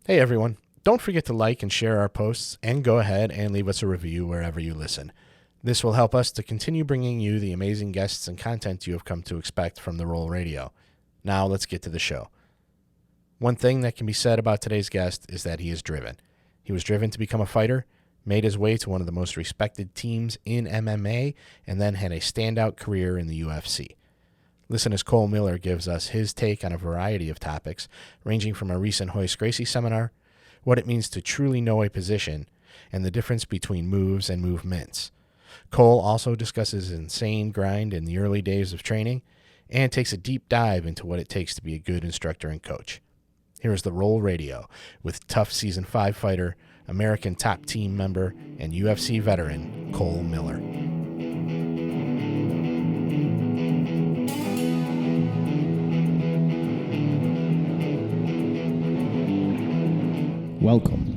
Hey everyone, don't forget to like and share our posts and go ahead and leave us a review wherever you listen. This will help us to continue bringing you the amazing guests and content you have come to expect from the ROL Radio. Now let's get to the show. One thing that can be said about today's guest is that he is driven. He was driven to become a fighter, made his way to one of the most respected teams in MMA, and then had a standout career in the UFC. Listen as Cole Miller gives us his take on a variety of topics, ranging from a recent Royce Gracie seminar, what it means to truly know a position, and the difference between moves and movements. Cole also discusses his insane grind in the early days of training, and takes a deep dive into what it takes to be a good instructor and coach. Here is the ROL Radio with tough Season 5 fighter, American top team member, and UFC veteran Cole Miller. Welcome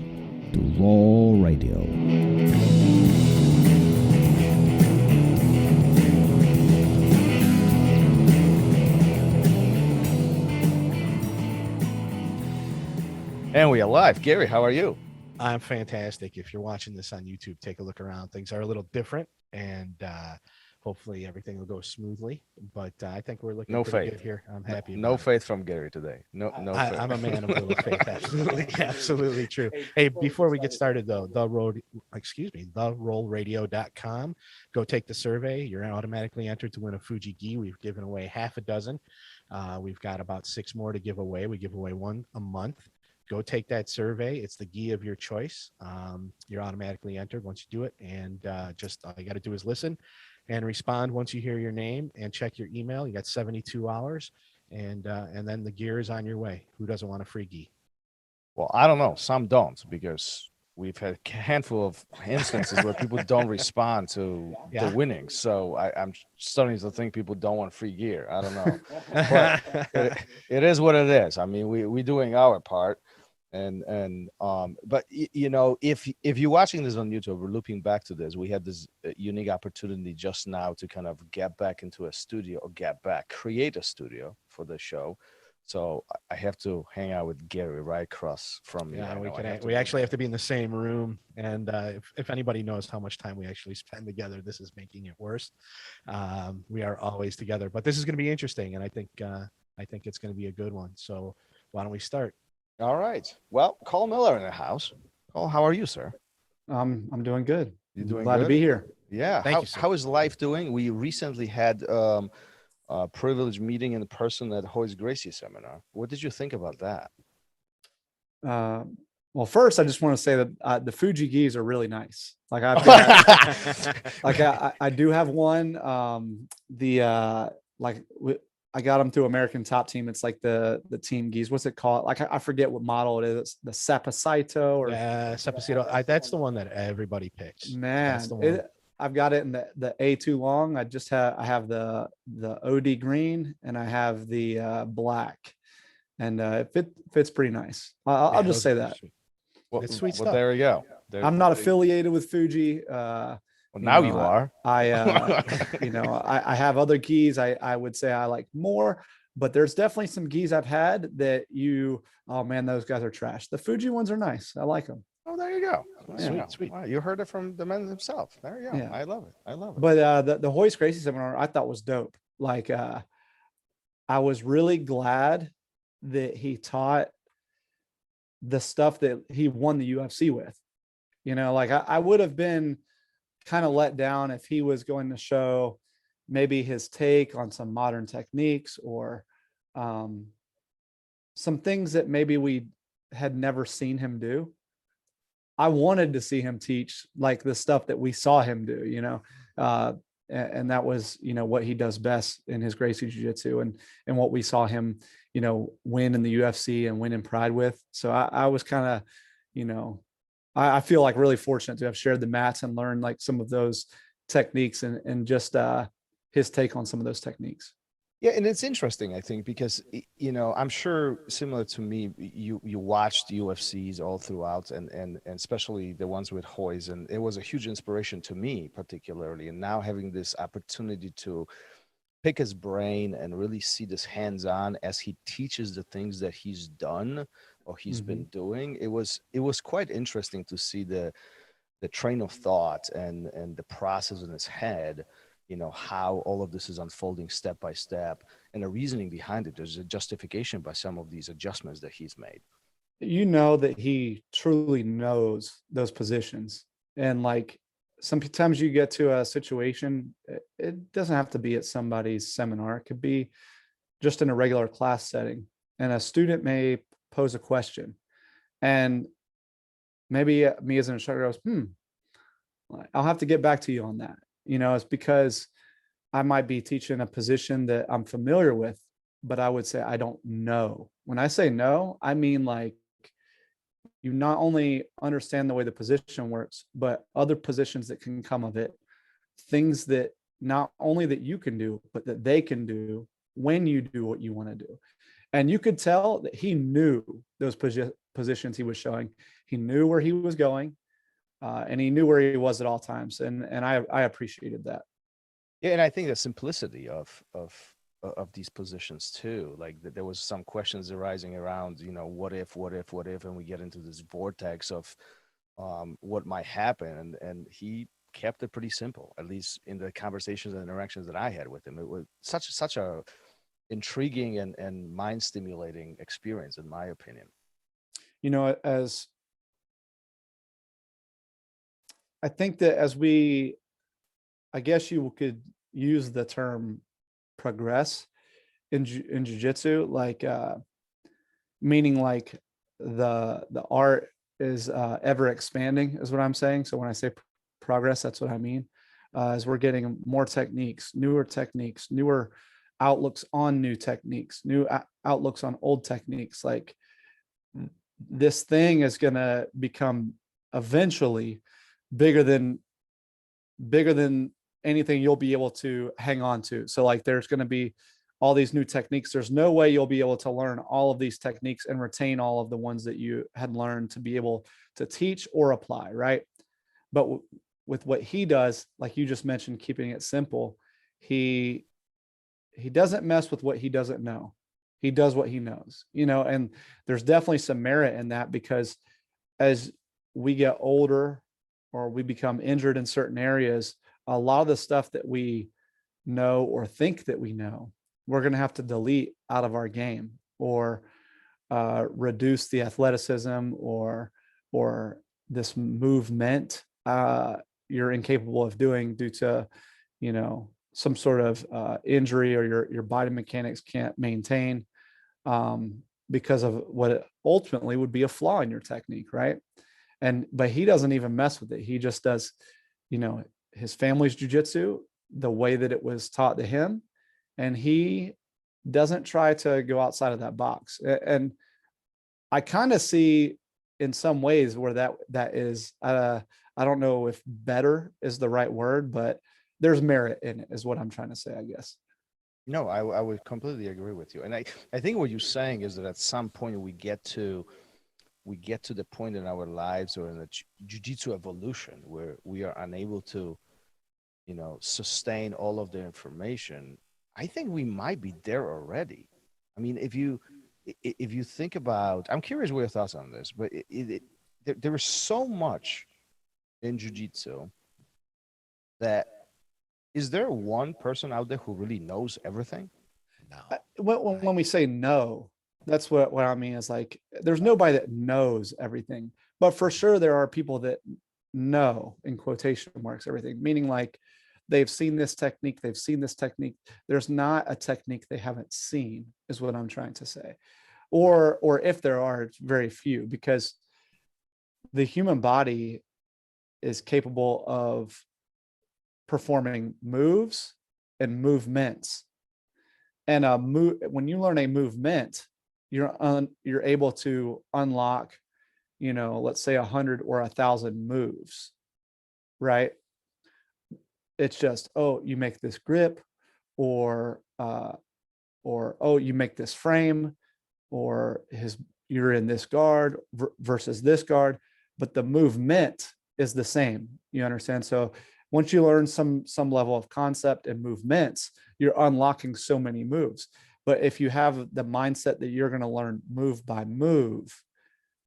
to ROL Radio. And we are live. Gary, how are you? I'm fantastic. If you're watching this on YouTube, take a look around. Things are a little different, and hopefully everything will go smoothly. But I think we're looking pretty good here. I'm happy. No faith from Gary today. No faith. I'm a man of little faith. Absolutely, absolutely true. Hey, before we get started though, therolradio.com. Go take the survey. You're automatically entered to win a Fuji gi. We've given away half a dozen. We've got about 6 more to give away. We give away one a month. Go take that survey. It's the gi of your choice. You're automatically entered once you do it. And just all you got to do is listen and respond once you hear your name and check your email. You got 72 hours and then the gear is on your way. Who doesn't want a free gi? Well, I don't know. Some don't, because we've had a handful of instances where people don't respond to the winnings. So I'm starting to think people don't want free gear. I don't know. But it is what it is. I mean, we're doing our part. But you know, if you're watching this on YouTube, we're looping back to this. We had this unique opportunity just now to kind of get back into a studio, or create a studio for the show. So I have to hang out with Gary right across from me. Yeah, we actually have to be in the same room. And if anybody knows how much time we actually spend together, this is making it worse. We are always together, but this is going to be interesting, and I think it's going to be a good one. So why don't we start? All right. Well, Cole Miller in the house. Cole, how are you, sir? I'm doing good. You're doing glad good? to be here. Yeah. Thank you, sir. How is life doing? We recently had a privileged meeting in person at Royce Gracie seminar. What did you think about that? Well, first, I just want to say that the Fuji gis are really nice. Like I've got, I do have one. I got them through American Top Team. It's like the team gis. What's it called? Like I forget what model it is. It's the Sapacito or Sapacito. That's the one that everybody picks. Man, That's the one. I've got it in the A2 long. I have the OD green and I have the black, and it fits pretty nice. I'll just say that. Well, It's sweet well, stuff. there we go. I'm not affiliated with Fuji. Well, now you are. I have other gis I would say I like more, but there's definitely some gis I've had that oh man, those guys are trash. The Fuji ones are nice. I like them. Oh, there you go. Sweet. Wow, you heard it from the man himself. There you go. Yeah. I love it. But the Royce Gracie seminar I thought was dope. Like I was really glad that he taught the stuff that he won the UFC with. You know, like I would have been kind of let down if he was going to show maybe his take on some modern techniques or some things that maybe we had never seen him do. I wanted to see him teach like the stuff that we saw him do, and that was, what he does best in his Gracie Jiu-Jitsu and what we saw him, win in the UFC and win in Pride with. So I was kind of, I feel like really fortunate to have shared the mats and learned like some of those techniques and just his take on some of those techniques. Yeah, and it's interesting, I think, because I'm sure similar to me, you watched UFCs all throughout, and especially the ones with Royce, and it was a huge inspiration to me, particularly. And now having this opportunity to pick his brain and really see this hands-on as he teaches the things that he's done or he's been doing. It was quite interesting to see the train of thought and the process in his head, how all of this is unfolding step by step, and the reasoning behind it. There's a justification by some of these adjustments that he's made. That he truly knows those positions. And like, sometimes you get to a situation, it doesn't have to be at somebody's seminar. It could be just in a regular class setting. And a student may pose a question. And maybe me as an instructor goes, I'll have to get back to you on that. It's because I might be teaching a position that I'm familiar with, but I would say I don't know. When I say no, I mean like, you not only understand the way the position works, but other positions that can come of it, things that not only that you can do, but that they can do when you do what you want to do. And you could tell that he knew those positions he was showing. He knew where he was going, and he knew where he was at all times. And I appreciated that. Yeah, and I think the simplicity of these positions too. Like there was some questions arising around, what if, and we get into this vortex of what might happen. And he kept it pretty simple, at least in the conversations and interactions that I had with him. It was such a intriguing and mind stimulating experience, in my opinion. As I think that I guess you could use the term progress in jiu-jitsu, like meaning like the art is ever expanding is what I'm saying. So when I say progress, that's what I mean. As we're getting more techniques, newer outlooks on new techniques, new outlooks on old techniques. Like, this thing is going to become eventually bigger than anything you'll be able to hang on to. So like, there's going to be all these new techniques. There's no way you'll be able to learn all of these techniques and retain all of the ones that you had learned to be able to teach or apply, right? But with what he does, like you just mentioned, keeping it simple, he doesn't mess with what he doesn't know. He does what he knows, and there's definitely some merit in that, because as we get older or we become injured in certain areas, a lot of the stuff that we know or think that we know, we're going to have to delete out of our game, or reduce the athleticism or this movement you're incapable of doing due to, some sort of injury, or your body mechanics can't maintain because of what ultimately would be a flaw in your technique, right? But he doesn't even mess with it. He just does, his family's jiu-jitsu the way that it was taught to him, and he doesn't try to go outside of that box. And I kind of see in some ways where that is, I don't know if better is the right word, but there's merit in it, is what I'm trying to say, I guess. No, I would completely agree with you. And I think what you're saying is that at some point we get to the point in our lives or in the jiu-jitsu evolution where we are unable to, sustain all of the information. I think we might be there already. I mean, if you think about, I'm curious what your thoughts on this, but there is so much in jiu-jitsu that, is there one person out there who really knows everything? No. When we say no, that's what I mean is like, there's nobody that knows everything, but for sure there are people that know, in quotation marks, everything, meaning like they've seen this technique. There's not a technique they haven't seen, is what I'm trying to say. Or if there are, it's very few, because the human body is capable of performing moves and movements. And when you learn a movement, you're able to unlock, let's say 100 or 1,000 moves, right? It's just, you make this grip, or you make this frame, or you're in this guard versus this guard, but the movement is the same. You understand? So once you learn some level of concept and movements, you're unlocking so many moves. But if you have the mindset that you're going to learn move by move,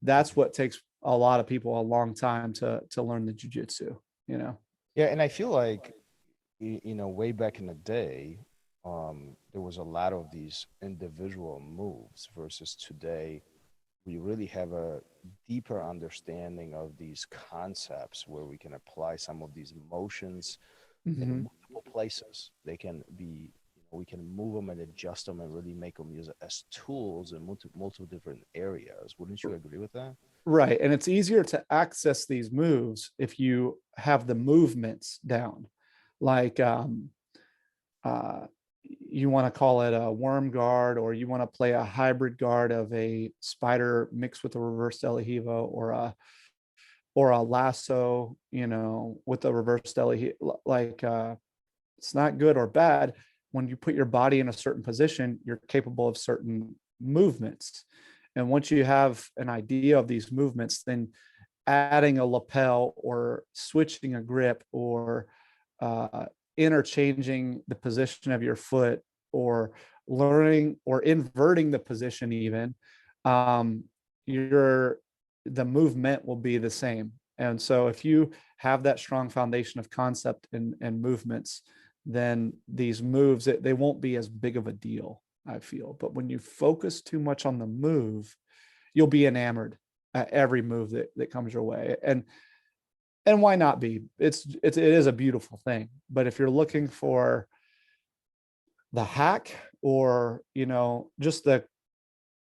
that's what takes a lot of people a long time to learn the jiu-jitsu, you know? Yeah. And I feel like, way back in the day, there was a lot of these individual moves versus today. We really have a deeper understanding of these concepts where we can apply some of these motions in multiple places. They can be, we can move them and adjust them and really make them use it as tools in multiple different areas. Wouldn't you agree with that? Right. And it's easier to access these moves if you have the movements down. Like you want to call it a worm guard, or you want to play a hybrid guard of a spider mixed with a reverse De La Riva, or a lasso, with a reverse De La Riva. Like it's not good or bad. When you put your body in a certain position, you're capable of certain movements. And once you have an idea of these movements, then adding a lapel or switching a grip or interchanging the position of your foot or learning or inverting the position even, the movement will be the same. And so if you have that strong foundation of concept and movements, then these moves, they won't be as big of a deal, I feel. But when you focus too much on the move, you'll be enamored at every move that comes your way. And why not be? It is a beautiful thing. But if you're looking for the hack or, just the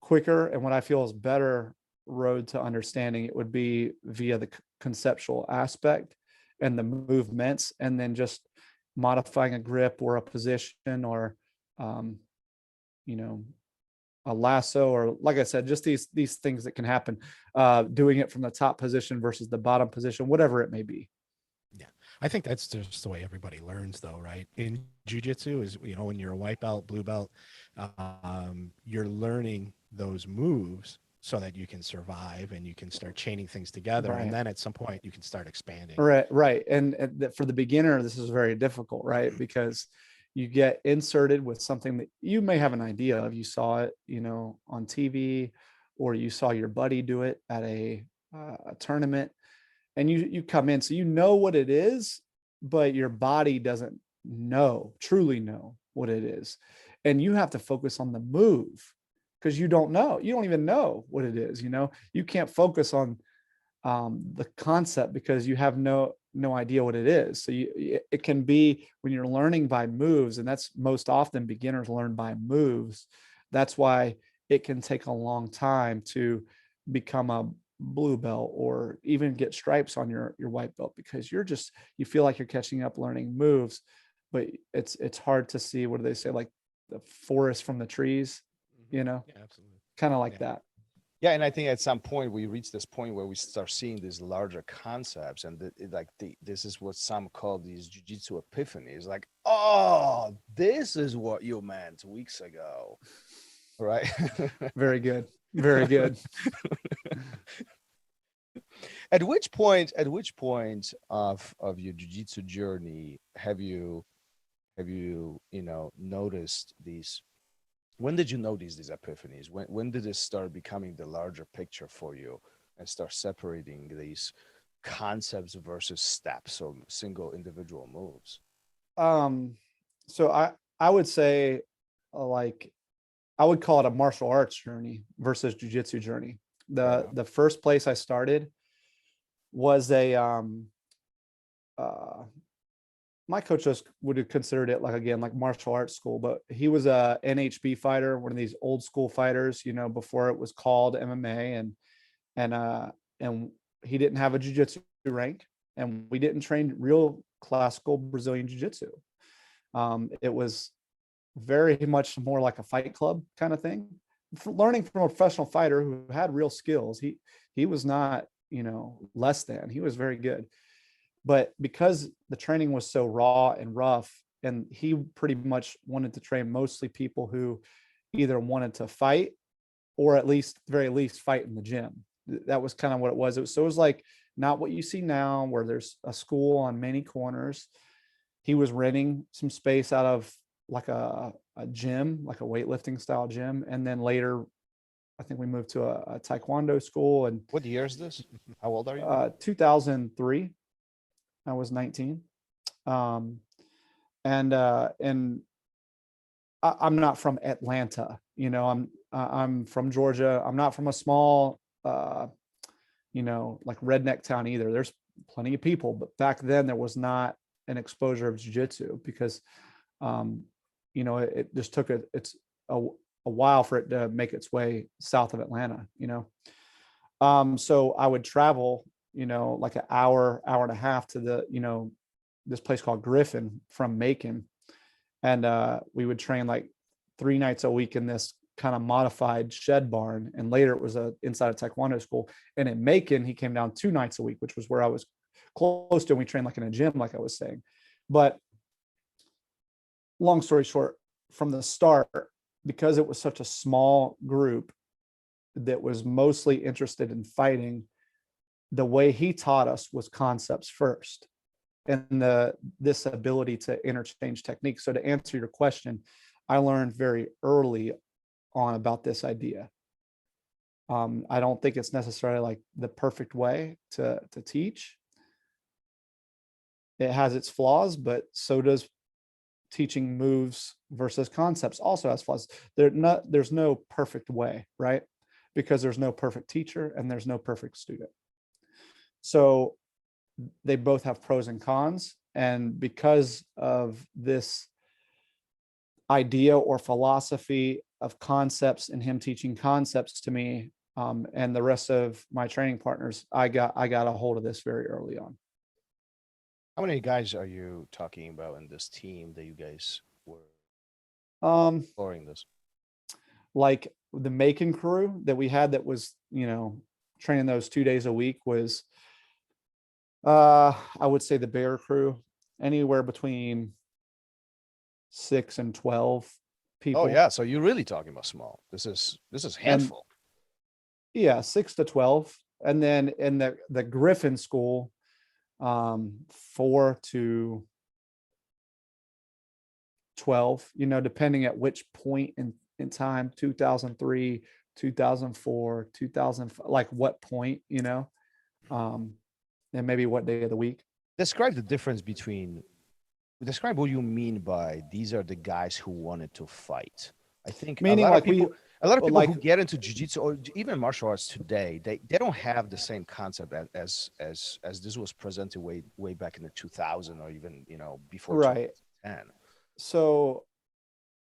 quicker and what I feel is better road to understanding, it would be via the conceptual aspect and the movements, and then just modifying a grip or a position or, a lasso, or like I said, just these things that can happen, doing it from the top position versus the bottom position, whatever it may be. Yeah. I think that's just the way everybody learns though, right? In jiu-jitsu is, when you're a white belt, blue belt, you're learning those moves so that you can survive and you can start chaining things together. Right. And then at some point you can start expanding. Right. And for the beginner, this is very difficult, right? Because you get inserted with something that you may have an idea of. You saw it, on TV, or you saw your buddy do it at a tournament, and you come in, so you know what it is, but your body doesn't truly know what it is, and you have to focus on the move because you don't even know what it is. You can't focus on the concept because you have no idea what it is. So it can be when you're learning by moves, and that's most often beginners learn by moves. That's why it can take a long time to become a blue belt or even get stripes on your white belt, because you feel like you're catching up learning moves, but it's hard to see, what do they say, like the forest from the trees, Yeah, absolutely. kind of like that. Yeah, and I think at some point we reach this point where we start seeing these larger concepts, and this is what some call these jiu-jitsu epiphanies. Like, oh, this is what you meant weeks ago, right? Very good, very good. At which point of your jiu-jitsu journey have you noticed these? When did you notice these epiphanies? When did it start becoming the larger picture for you and start separating these concepts versus steps or single individual moves? So I would say, like, I would call it a martial arts journey versus jiu-jitsu journey. The first place I started was my coach would have considered it like martial arts school, but he was a NHB fighter, one of these old school fighters, before it was called MMA, and he didn't have a jiu-jitsu rank, and we didn't train real classical Brazilian jiu-jitsu. It was very much more like a fight club kind of thing. Learning from a professional fighter who had real skills, he was not, less than. He was very good. But because the training was so raw and rough, and he pretty much wanted to train mostly people who either wanted to fight or at least, very least, fight in the gym. That was kind of what it was. So it was like not what you see now, where there's a school on many corners. He was renting some space out of like a gym, like a weightlifting style gym. And then later, I think we moved to a taekwondo school. And What year is this? How old are you? 2003, I was 19. And I'm not from Atlanta, you know, I'm from Georgia. I'm not from a small, you know, like redneck town either. There's plenty of people, but back then there was not an exposure of jiu-jitsu because, you know, it just took a while for it to make its way south of Atlanta, you know. So I would travel, you know, like an hour and a half to the, you know, this place called Griffin from Macon. And we would train like 3 nights a week in this kind of modified shed barn. And later it was inside a taekwondo school. And in Macon, he came down 2 nights a week, which was where I was close to, and we trained like in a gym, like I was saying. But long story short, from the start, because it was such a small group that was mostly interested in fighting, the way he taught us was concepts first, and this ability to interchange techniques. So to answer your question, I learned very early on about this idea. I don't think it's necessarily like the perfect way to teach. It has its flaws, but so does teaching moves versus concepts also has flaws. There's no perfect way, right? Because there's no perfect teacher and there's no perfect student. So they both have pros and cons. And because of this idea or philosophy of concepts and him teaching concepts to me, and the rest of my training partners, I got a hold of this very early on. How many guys are you talking about in this team that you guys were exploring this? Like the Macon crew that we had that was, you know, training those 2 days a week was, I would say the Bear crew, anywhere between 6 and 12 people. Oh yeah, so you're really talking about small. This is handful. And, yeah, 6 to 12. And then in the Griffin school, 4 to 12, you know, depending at which point in time, 2003, 2004, 2000, like what point, you know, and maybe what day of the week. Describe the difference describe what you mean by these are the guys who wanted to fight. I think meaning a lot like of people who get into jiu-jitsu or even martial arts today, they don't have the same concept as this was presented way back in the 2000 or even, you know, before right 2010. So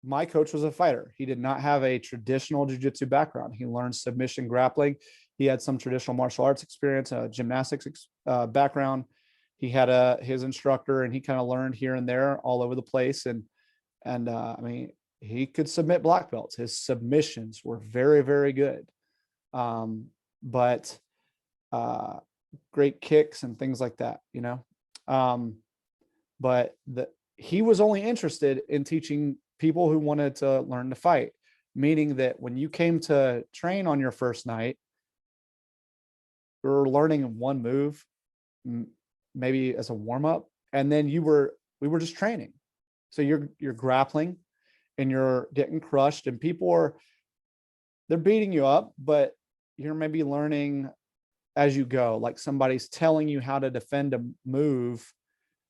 my coach was a fighter. He did not have a traditional jiu-jitsu background. He learned submission grappling. He had some traditional martial arts experience, a gymnastics background. He had his instructor, and he kind of learned here and there all over the place. And I mean, he could submit black belts. His submissions were very, very good. But great kicks and things like that, you know. But he was only interested in teaching people who wanted to learn to fight, meaning that when you came to train on your first night, you were learning one move, maybe as a warm-up, and then we were just training. So you're grappling and you're getting crushed, and they're beating you up, but you're maybe learning as you go, like somebody's telling you how to defend a move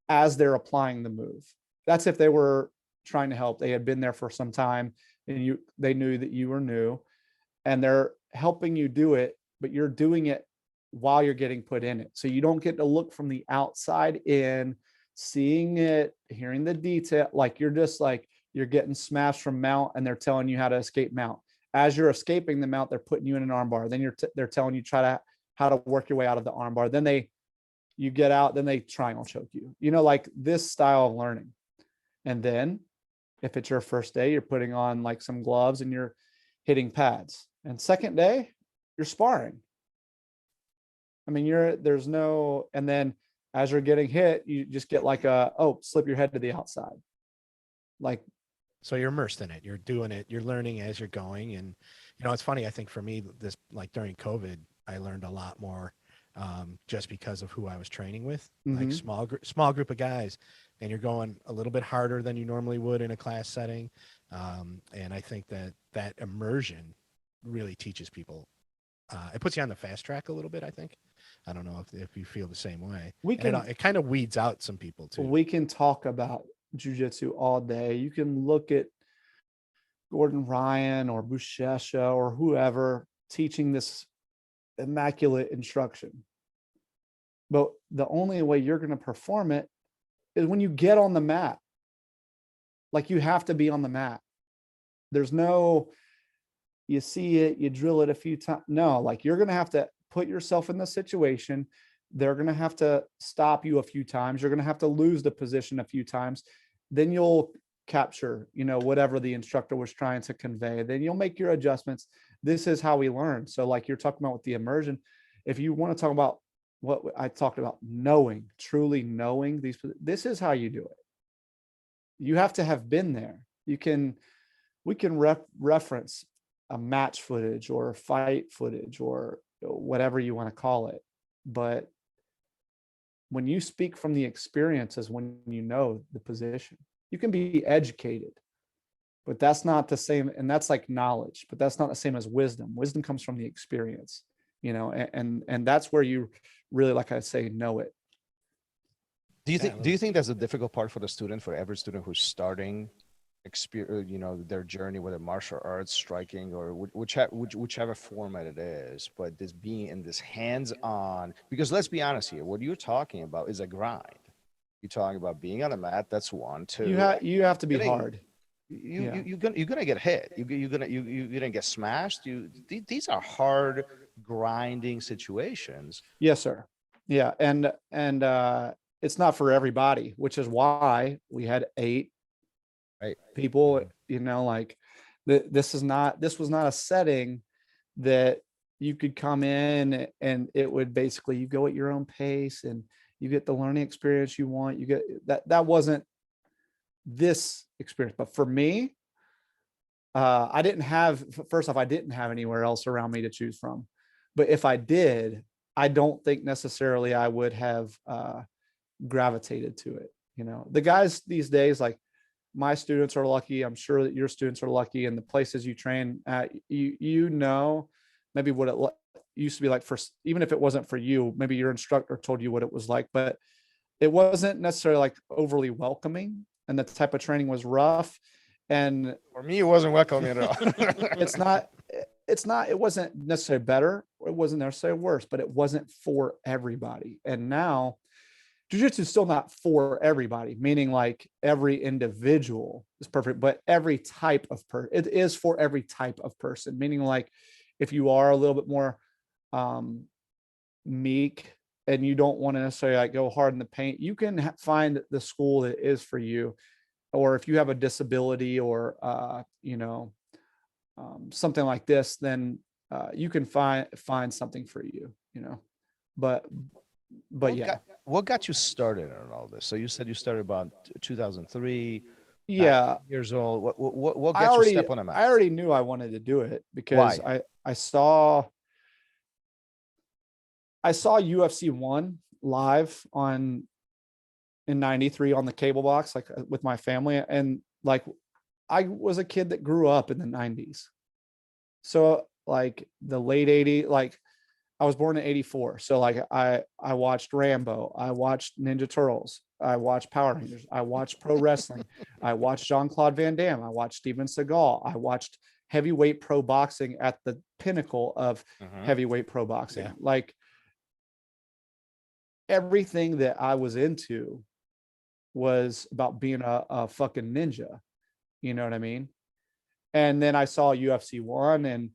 as they're applying the move. That's if they were trying to help. They had been there for some time, and they knew that you were new, and they're helping you do it, but you're doing it while you're getting put in it. So you don't get to look from the outside in, seeing it, hearing the detail. Like you're just like, you're getting smashed from mount, and they're telling you how to escape mount. As you're escaping the mount, they're putting you in an arm bar. Then they're telling you how to work your way out of the arm bar. Then you get out, then they triangle choke you, you know, like this style of learning. And then if it's your first day, you're putting on like some gloves and you're hitting pads. And second day, you're sparring. I mean, and then as you're getting hit, you just get like slip your head to the outside. Like, so you're immersed in it. You're doing it. You're learning as you're going. And, you know, it's funny. I think for me, this, like during COVID, I learned a lot more just because of who I was training with, Mm-hmm. like small group of guys, and you're going a little bit harder than you normally would in a class setting. And I think that immersion really teaches people. It puts you on the fast track a little bit, I think. I don't know if you feel the same way. It kind of weeds out some people too. We can talk about jiu-jitsu all day. You can look at Gordon Ryan or Bushesha or whoever teaching this immaculate instruction. But the only way you're going to perform it is when you get on the mat. Like, you have to be on the mat. There's no, you see it, you drill it a few times. No, like, you're going to have to put yourself in the situation. They're going to have to stop you a few times. You're going to have to lose the position a few times. Then you'll capture, whatever the instructor was trying to convey. Then you'll make your adjustments. This is how we learn. So like you're talking about with the immersion, if you want to talk about what I talked about, truly knowing this is how you do it. You have to have been there. We can reference a match footage or fight footage or whatever you want to call it. But when you speak from the experiences, when you know the position, you can be educated, but that's not the same. And that's like knowledge, but that's not the same as wisdom. Wisdom comes from the experience, and that's where you really, like I say, know it. Do you think that's a difficult part for the student, for every student who's starting their journey, whether martial arts, striking, or whichever format it is, but this being in this hands-on, because let's be honest here, what you're talking about is a grind. You're talking about being on a mat. That's one. Two. You have to be hard. You're gonna get hit. You're gonna get smashed. These are hard, grinding situations. Yes, sir. Yeah, and it's not for everybody, which is why we had 8 people. This was not a setting that you could come in and it would basically, you go at your own pace and you get the learning experience you want. You get that wasn't this experience. But for me, I didn't have anywhere else around me to choose from. But if I did, I don't think necessarily I would have gravitated to it. The guys these days, like my students are lucky. I'm sure that your students are lucky, and the places you train at, maybe what it used to be like even if it wasn't for you, maybe your instructor told you what it was like, but it wasn't necessarily like overly welcoming, and the type of training was rough. And for me, it wasn't welcoming at all. It wasn't necessarily better. It wasn't necessarily worse, but it wasn't for everybody. And now jiu-jitsu is still not for everybody, meaning like every individual is perfect, but every type of it is for every type of person, meaning like if you are a little bit more meek and you don't want to necessarily like go hard in the paint, you can find the school that is for you. Or if you have a disability or something like this, then you can find something for you. But what got you started on all this? So you said you started about 2003. Yeah, years old. What got you step on a mat? I already knew I wanted to do it because I saw UFC 1 live in 93 on the cable box, like with my family. And like, I was a kid that grew up in the 90s. So like the late 80s, like I was born in 84. So like I watched Rambo, I watched Ninja Turtles, I watched Power Rangers, I watched pro wrestling, I watched Jean-Claude Van Damme, I watched Steven Seagal, I watched heavyweight pro boxing at the pinnacle of heavyweight pro boxing. Yeah. Like everything that I was into was about being a fucking ninja. You know what I mean? And then I saw UFC 1 and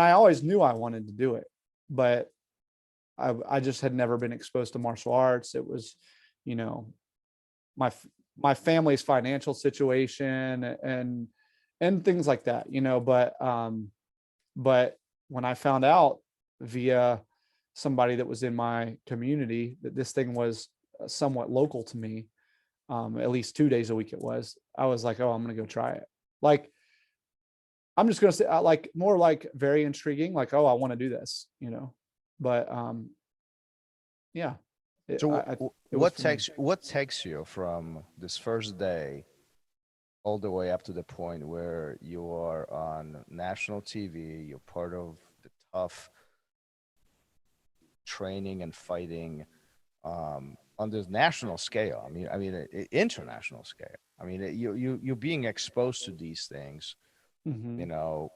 I always knew I wanted to do it, but I just had never been exposed to martial arts. It was, my family's financial situation and things like that, but when I found out via somebody that was in my community that this thing was somewhat local to me, at least 2 days a week it was, I was like, oh, I'm going to go try it. Like, I'm just going to say like more like very intriguing, like, oh, I want to do this, but yeah. So It was for me. what takes you from this first day all the way up to the point where you are on national TV, you're part of the tough training and fighting on this national scale. International scale. You're being exposed to these things. Mhm. You know,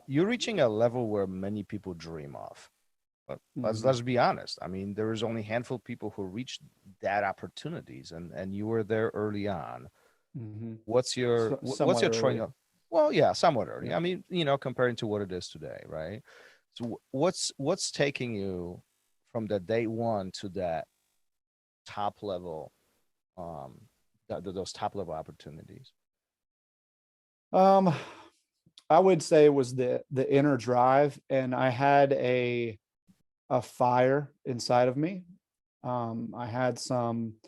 you're reaching a level where many people dream of. But let's be honest. I mean, there is only a handful of people who reach that opportunities, and you were there early on. Mhm. What's your Somewhat early. training? Well, yeah, somewhat early. Yeah. I mean, comparing to what it is today, right? So what's taking you from the day one to that top level, those top level opportunities? Um, I would say it was the inner drive, and I had a fire inside of me. I had some,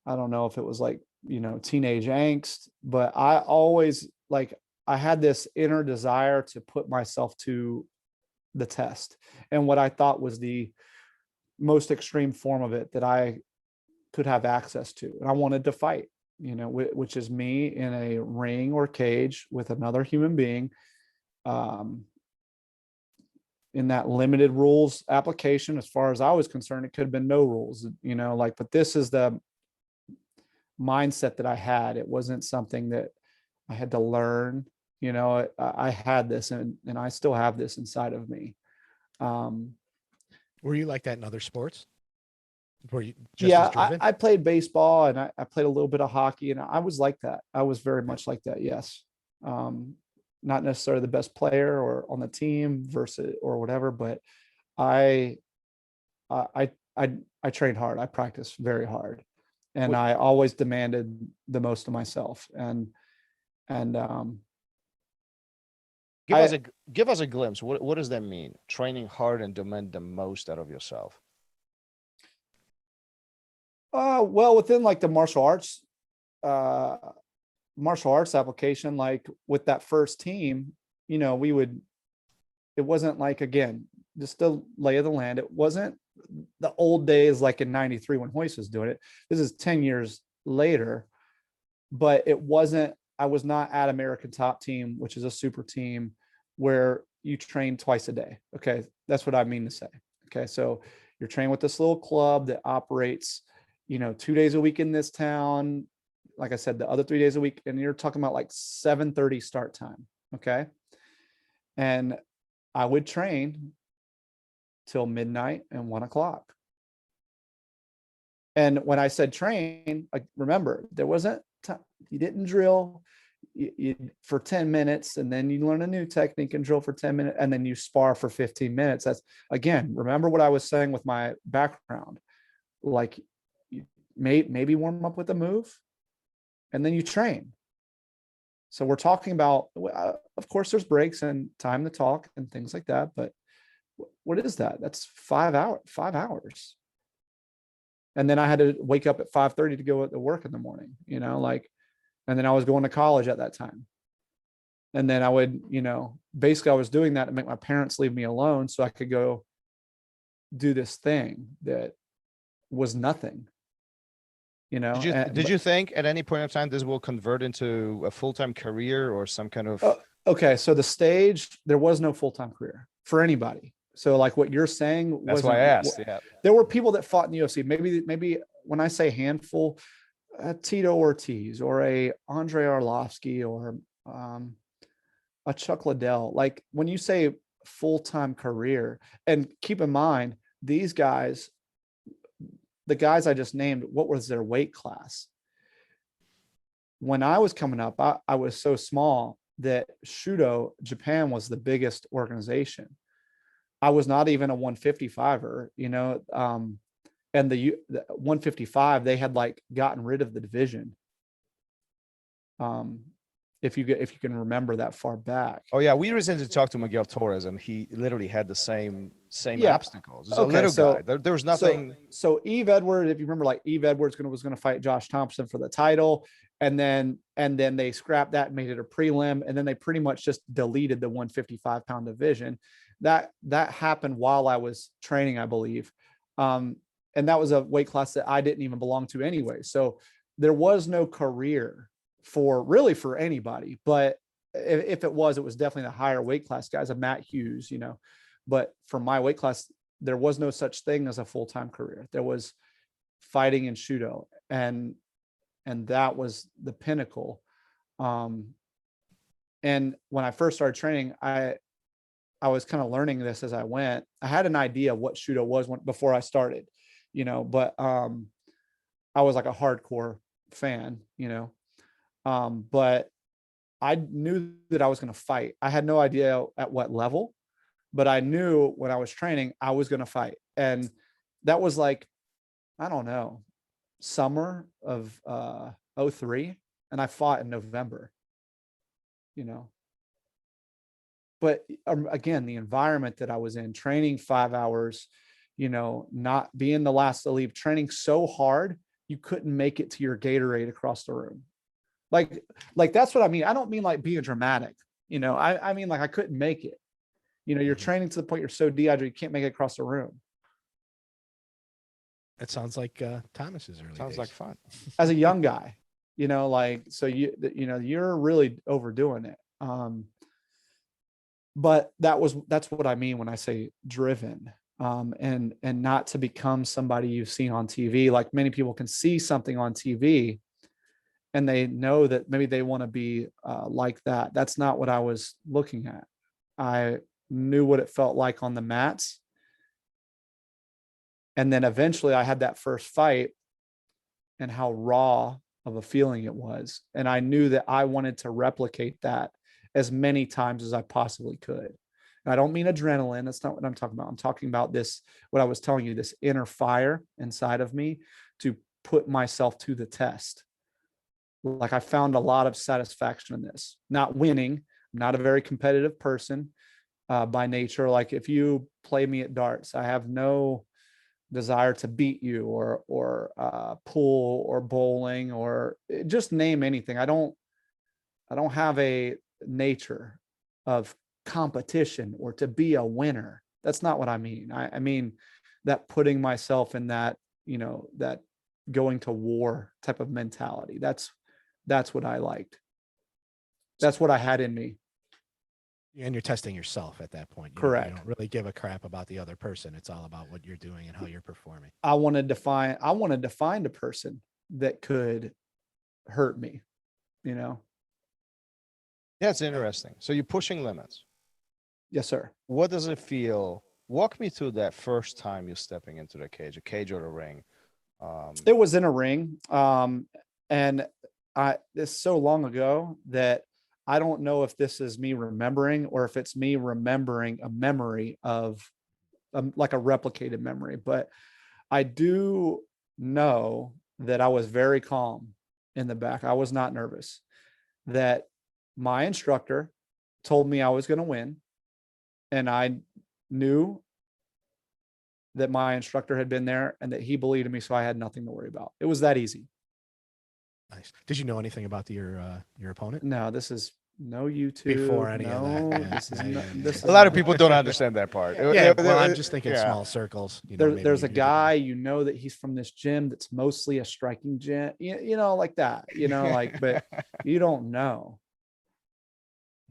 I don't know if it was like, teenage angst, but I always like, I had this inner desire to put myself to the test. And what I thought was the most extreme form of it that I could have access to. And I wanted to fight, which is me in a ring or cage with another human being. Um, in that limited rules application, as far as I was concerned, it could have been no rules, but this is the mindset that I had. It wasn't something that I had to learn. I had this, and I still have this inside of me. Were you like that in other sports? Were you just Yeah, as driven? I played baseball, and I played a little bit of hockey, and I was like that. I was very much like that. Yes. Not necessarily the best player or on the team versus or whatever, but I I I trained hard. I practiced very hard, and What I always demanded the most of myself. And give I us a give us a glimpse. What does that mean? Training hard and demand the most out of yourself. well, within like the uh martial arts application, like with that first team, we would, it wasn't like, again, just the lay of the land. It wasn't the old days like in 93 when Hoist was doing it. This is 10 years later, but it wasn't, I was not at American Top Team, which is a super team where you train twice a day. Okay. That's what I mean to say. Okay. So you're training with this little club that operates, 2 days a week in this town. Like I said, the other 3 days a week, and you're talking about like 7:30 start time. Okay. And I would train till midnight and 1 o'clock. And when I said train, remember, there wasn't time, you didn't drill you for 10 minutes, and then you learn a new technique and drill for 10 minutes, and then you spar for 15 minutes. That's, again, remember what I was saying with my background. Like, you maybe warm up with a move, and then you train. So we're talking about, of course, there's breaks and time to talk and things like that, but what is that? That's 5 hours. And then I had to wake up at 5:30 to go to work in the morning, and then I was going to college at that time. And then I would, basically I was doing that to make my parents leave me alone so I could go do this thing that was nothing, Did you think at any point of time this will convert into a full-time career or some kind of okay. So the stage, there was no full-time career for anybody. So like what you're saying, that's why I asked. Yeah. There were people that fought in the UFC. Maybe when I say handful, Tito Ortiz or a Andre Arlovsky or a Chuck Liddell. Like when you say full-time career, and keep in mind, these guys, the guys I just named, what was their weight class? When I was coming up, I was so small that Shudo Japan was the biggest organization. I was not even a 155er, and the 155, they had like gotten rid of the division. If you can remember that far back. Oh yeah, we recently talked to Miguel Torres, and he literally had the same Yeah. obstacles. There's a little guy. There was nothing. So Eve Edwards, if you remember, like Eve Edwards was going to fight Josh Thompson for the title, and then they scrapped that and made it a prelim, and then they pretty much just deleted the 155-pound division. That happened while I was training, I believe. and that was a weight class that I didn't even belong to anyway. So there was no career for anybody, but if it was definitely the higher weight class guys, a Matt Hughes, but for my weight class, there was no such thing as a full-time career. There was fighting and judo, and that was the pinnacle. And when I first started training, I was kind of learning this as I went. I had an idea of what judo was before I started, but I was like a hardcore fan, but I knew that I was going to fight. I had no idea at what level, but I knew when I was training, I was going to fight. And that was like, I don't know, summer of 03, and I fought in November, but again, the environment that I was in, training 5 hours, not being the last to leave, training so hard, you couldn't make it to your Gatorade across the room. Like that's what I mean. I don't mean like being dramatic, I mean, like I couldn't make it, you're training to the point you're so dehydrated, you can't make it across the room. It sounds like Thomas's early Sounds days. like fun. As a young guy, so you're really overdoing it. But that's what I mean when I say driven, and not to become somebody you've seen on TV. Like many people can see something on TV and they know that maybe they want to be like that. That's not what I was looking at. I knew what it felt like on the mats. And then eventually I had that first fight and how raw of a feeling it was. And I knew that I wanted to replicate that as many times as I possibly could. And I don't mean adrenaline. That's not what I'm talking about. I'm talking about this, what I was telling you, this inner fire inside of me to put myself to the test. Like I found a lot of satisfaction in this. Not winning. I'm not a very competitive person by nature. Like if you play me at darts, I have no desire to beat you or pool or bowling or just name anything. I don't have a nature of competition or to be a winner. That's not what I mean. I mean that putting myself in that, that going to war type of mentality. That's what I liked. That's what I had in me. And you're testing yourself at that point. Correct. You don't really give a crap about the other person. It's all about what you're doing and how you're performing. I wanted to find a person that could hurt me, Yeah, it's interesting. So you're pushing limits. Yes, sir. What does it feel? Walk me through that first time you're stepping into the cage, a cage or a ring. It was in a ring. And it's so long ago that I don't know if this is me remembering or if it's me remembering a memory of like a replicated memory. But I do know that I was very calm in the back. I was not nervous. That my instructor told me I was going to win. And I knew that my instructor had been there and that he believed in me. So I had nothing to worry about. It was that easy. Nice. Did you know anything about your opponent? No, this is no YouTube. Before any of that. Yeah. This A lot of people don't understand that part. Yeah, well, I'm just thinking small circles. There's a guy, that he's from this gym that's mostly a striking gym, like that, but you don't know.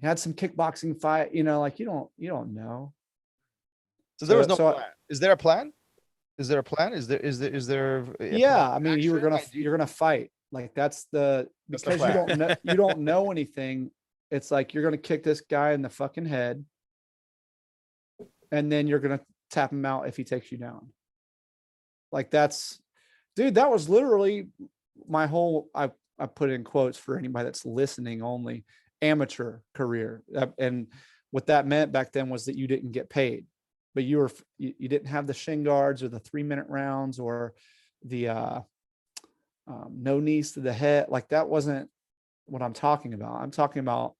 He had some kickboxing fight, you don't know. So there was no plan. Is there a plan? Is there a plan? Is there? Yeah, I mean, you're gonna fight. Like that's because you don't know anything. It's like you're gonna kick this guy in the fucking head, and then you're gonna tap him out if he takes you down. Like that was literally my whole. I put in quotes for anybody that's listening only. Amateur career, and what that meant back then was that you didn't get paid, but you didn't have the shin guards or the 3-minute rounds or the no knees to the head. Like that wasn't what I'm talking about. I'm talking about,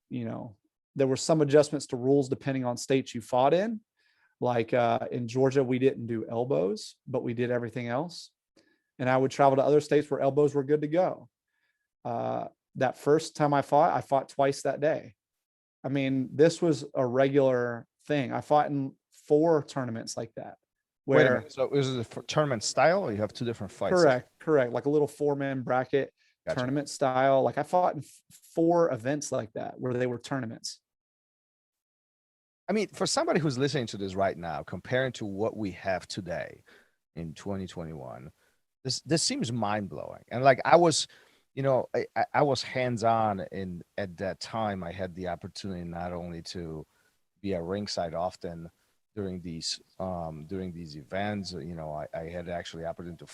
there were some adjustments to rules depending on states you fought in. Like in Georgia, we didn't do elbows, but we did everything else. And I would travel to other states where elbows were good to go. That first time I fought twice that day. I mean, this was a regular thing. I fought in 4 tournaments like that. Wait a where minute. So is it a tournament style, or you have two different fights? correct, like a little 4-man bracket Gotcha. tournament style. Like I fought in 4 events like that where they were tournaments. I mean, for somebody who's listening to this right now, comparing to what we have today in 2021, this seems mind blowing. And like I was, I was hands on at that time. I had the opportunity not only to be at ringside often during these events. I had actually opportunity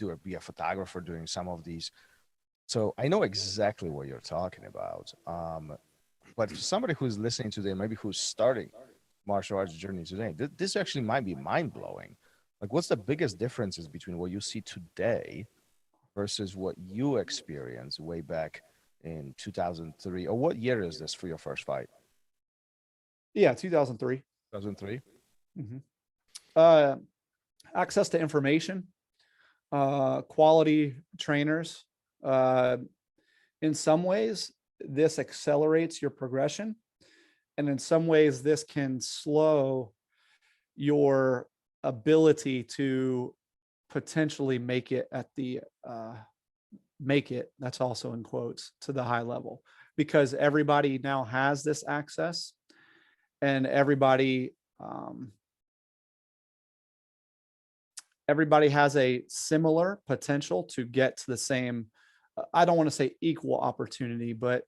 to be a photographer during some of these. So I know exactly what you're talking about. But for somebody who's listening today, maybe who's starting martial arts journey today, this actually might be mind blowing. Like, what's the biggest differences between what you see today versus what you experienced way back in 2003? Or what year is this for your first fight? Yeah, 2003. 2003. Mm-hmm. Access to information, quality trainers. In some ways, this accelerates your progression, and in some ways, this can slow your ability to potentially make it at the that's also in quotes, to the high level, because everybody now has this access, and everybody has a similar potential to get to the same, I don't want to say equal opportunity, but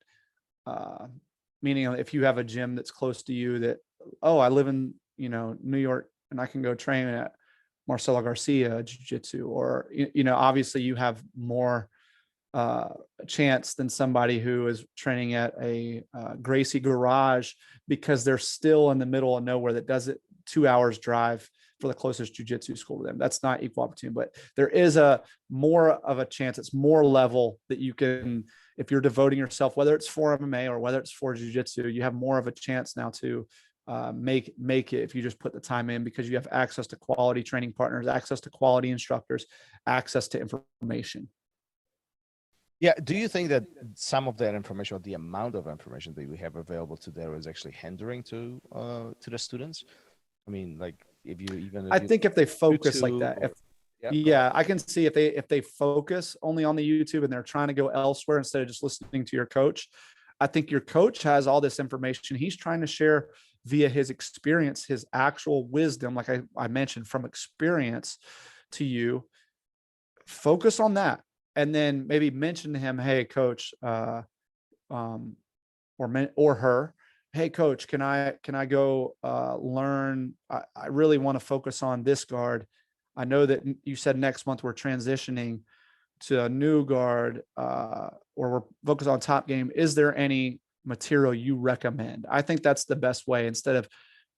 meaning if you have a gym that's close to you that, oh, I live in, New York and I can go train at Marcelo Garcia Jiu-Jitsu, or, obviously you have more chance than somebody who is training at a Gracie garage, because they're still in the middle of nowhere that does it 2 hours drive for the closest jiu-jitsu school to them. That's not equal opportunity, but there is a more of a chance. It's more level that you can, if you're devoting yourself, whether it's for MMA or whether it's for jiu-jitsu, you have more of a chance now to make it if you just put the time in, because you have access to quality training partners, access to quality instructors, access to information. Yeah. Do you think that some of that information, or the amount of information that we have available today, is actually hindering to the students? I mean, like I think if they focus like that, I can see if they focus only on the YouTube and they're trying to go elsewhere instead of just listening to your coach. I think your coach has all this information he's trying to share via his experience, his actual wisdom, like I mentioned, from experience to you. Focus on that. And then maybe mention to him, hey, coach, or her, hey, coach, can I go learn? I really want to focus on this guard. I know that you said next month we're transitioning to a new guard, or we're focused on top game. Is there any material you recommend? I think that's the best way, instead of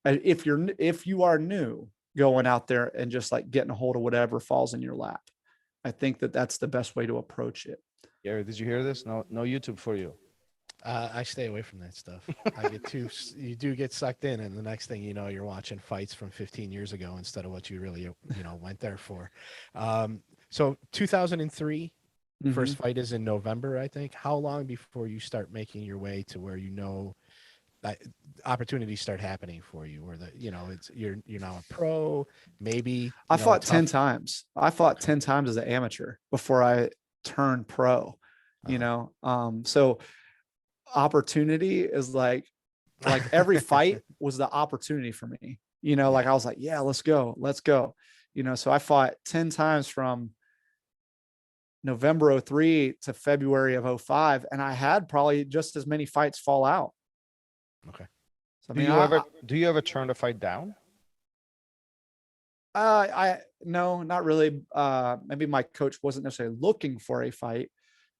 if you are new, going out there and just like getting a hold of whatever falls in your lap. I think that's the best way to approach it. Gary, did you hear this? No YouTube for you. I stay away from that stuff. You do get sucked in, and the next thing you know, you're watching fights from 15 years ago instead of what you really, went there for. So 2003, first fight is in November, I think. How long before you start making your way to where that opportunities start happening for you, or you're now a pro, maybe? I fought 10 times. I fought 10 times as an amateur before I turned pro. So opportunity is like every fight was the opportunity for me. Like I was like, yeah, let's go. So I fought 10 times from November 2003 to February of 2005, and I had probably just as many fights fall out. Okay. So, do you ever turn a fight down? No, not really. Maybe my coach wasn't necessarily looking for a fight.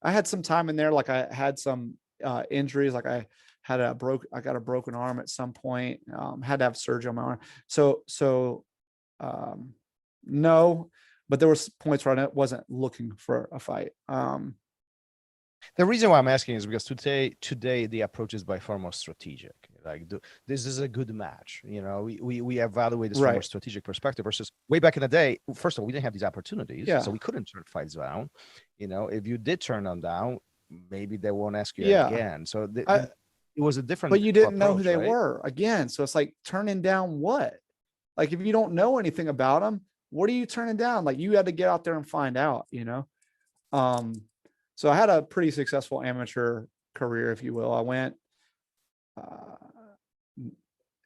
I had some time in there. Like I had some injuries. Like I got a broken arm at some point. Had to have surgery on my arm. So no, but there was points where I wasn't looking for a fight. The reason why I'm asking is because today the approach is by far more strategic. Like this is a good match. We evaluate this from a strategic perspective versus way back in the day. First of all, we didn't have these opportunities, so we couldn't turn fights down. If you did turn them down, maybe they won't ask you again. So it was a different. But you didn't know who they were again. So it's like turning down what? Like, if you don't know anything about them, what are you turning down? Like, you had to get out there and find out, So I had a pretty successful amateur career, if you will. I went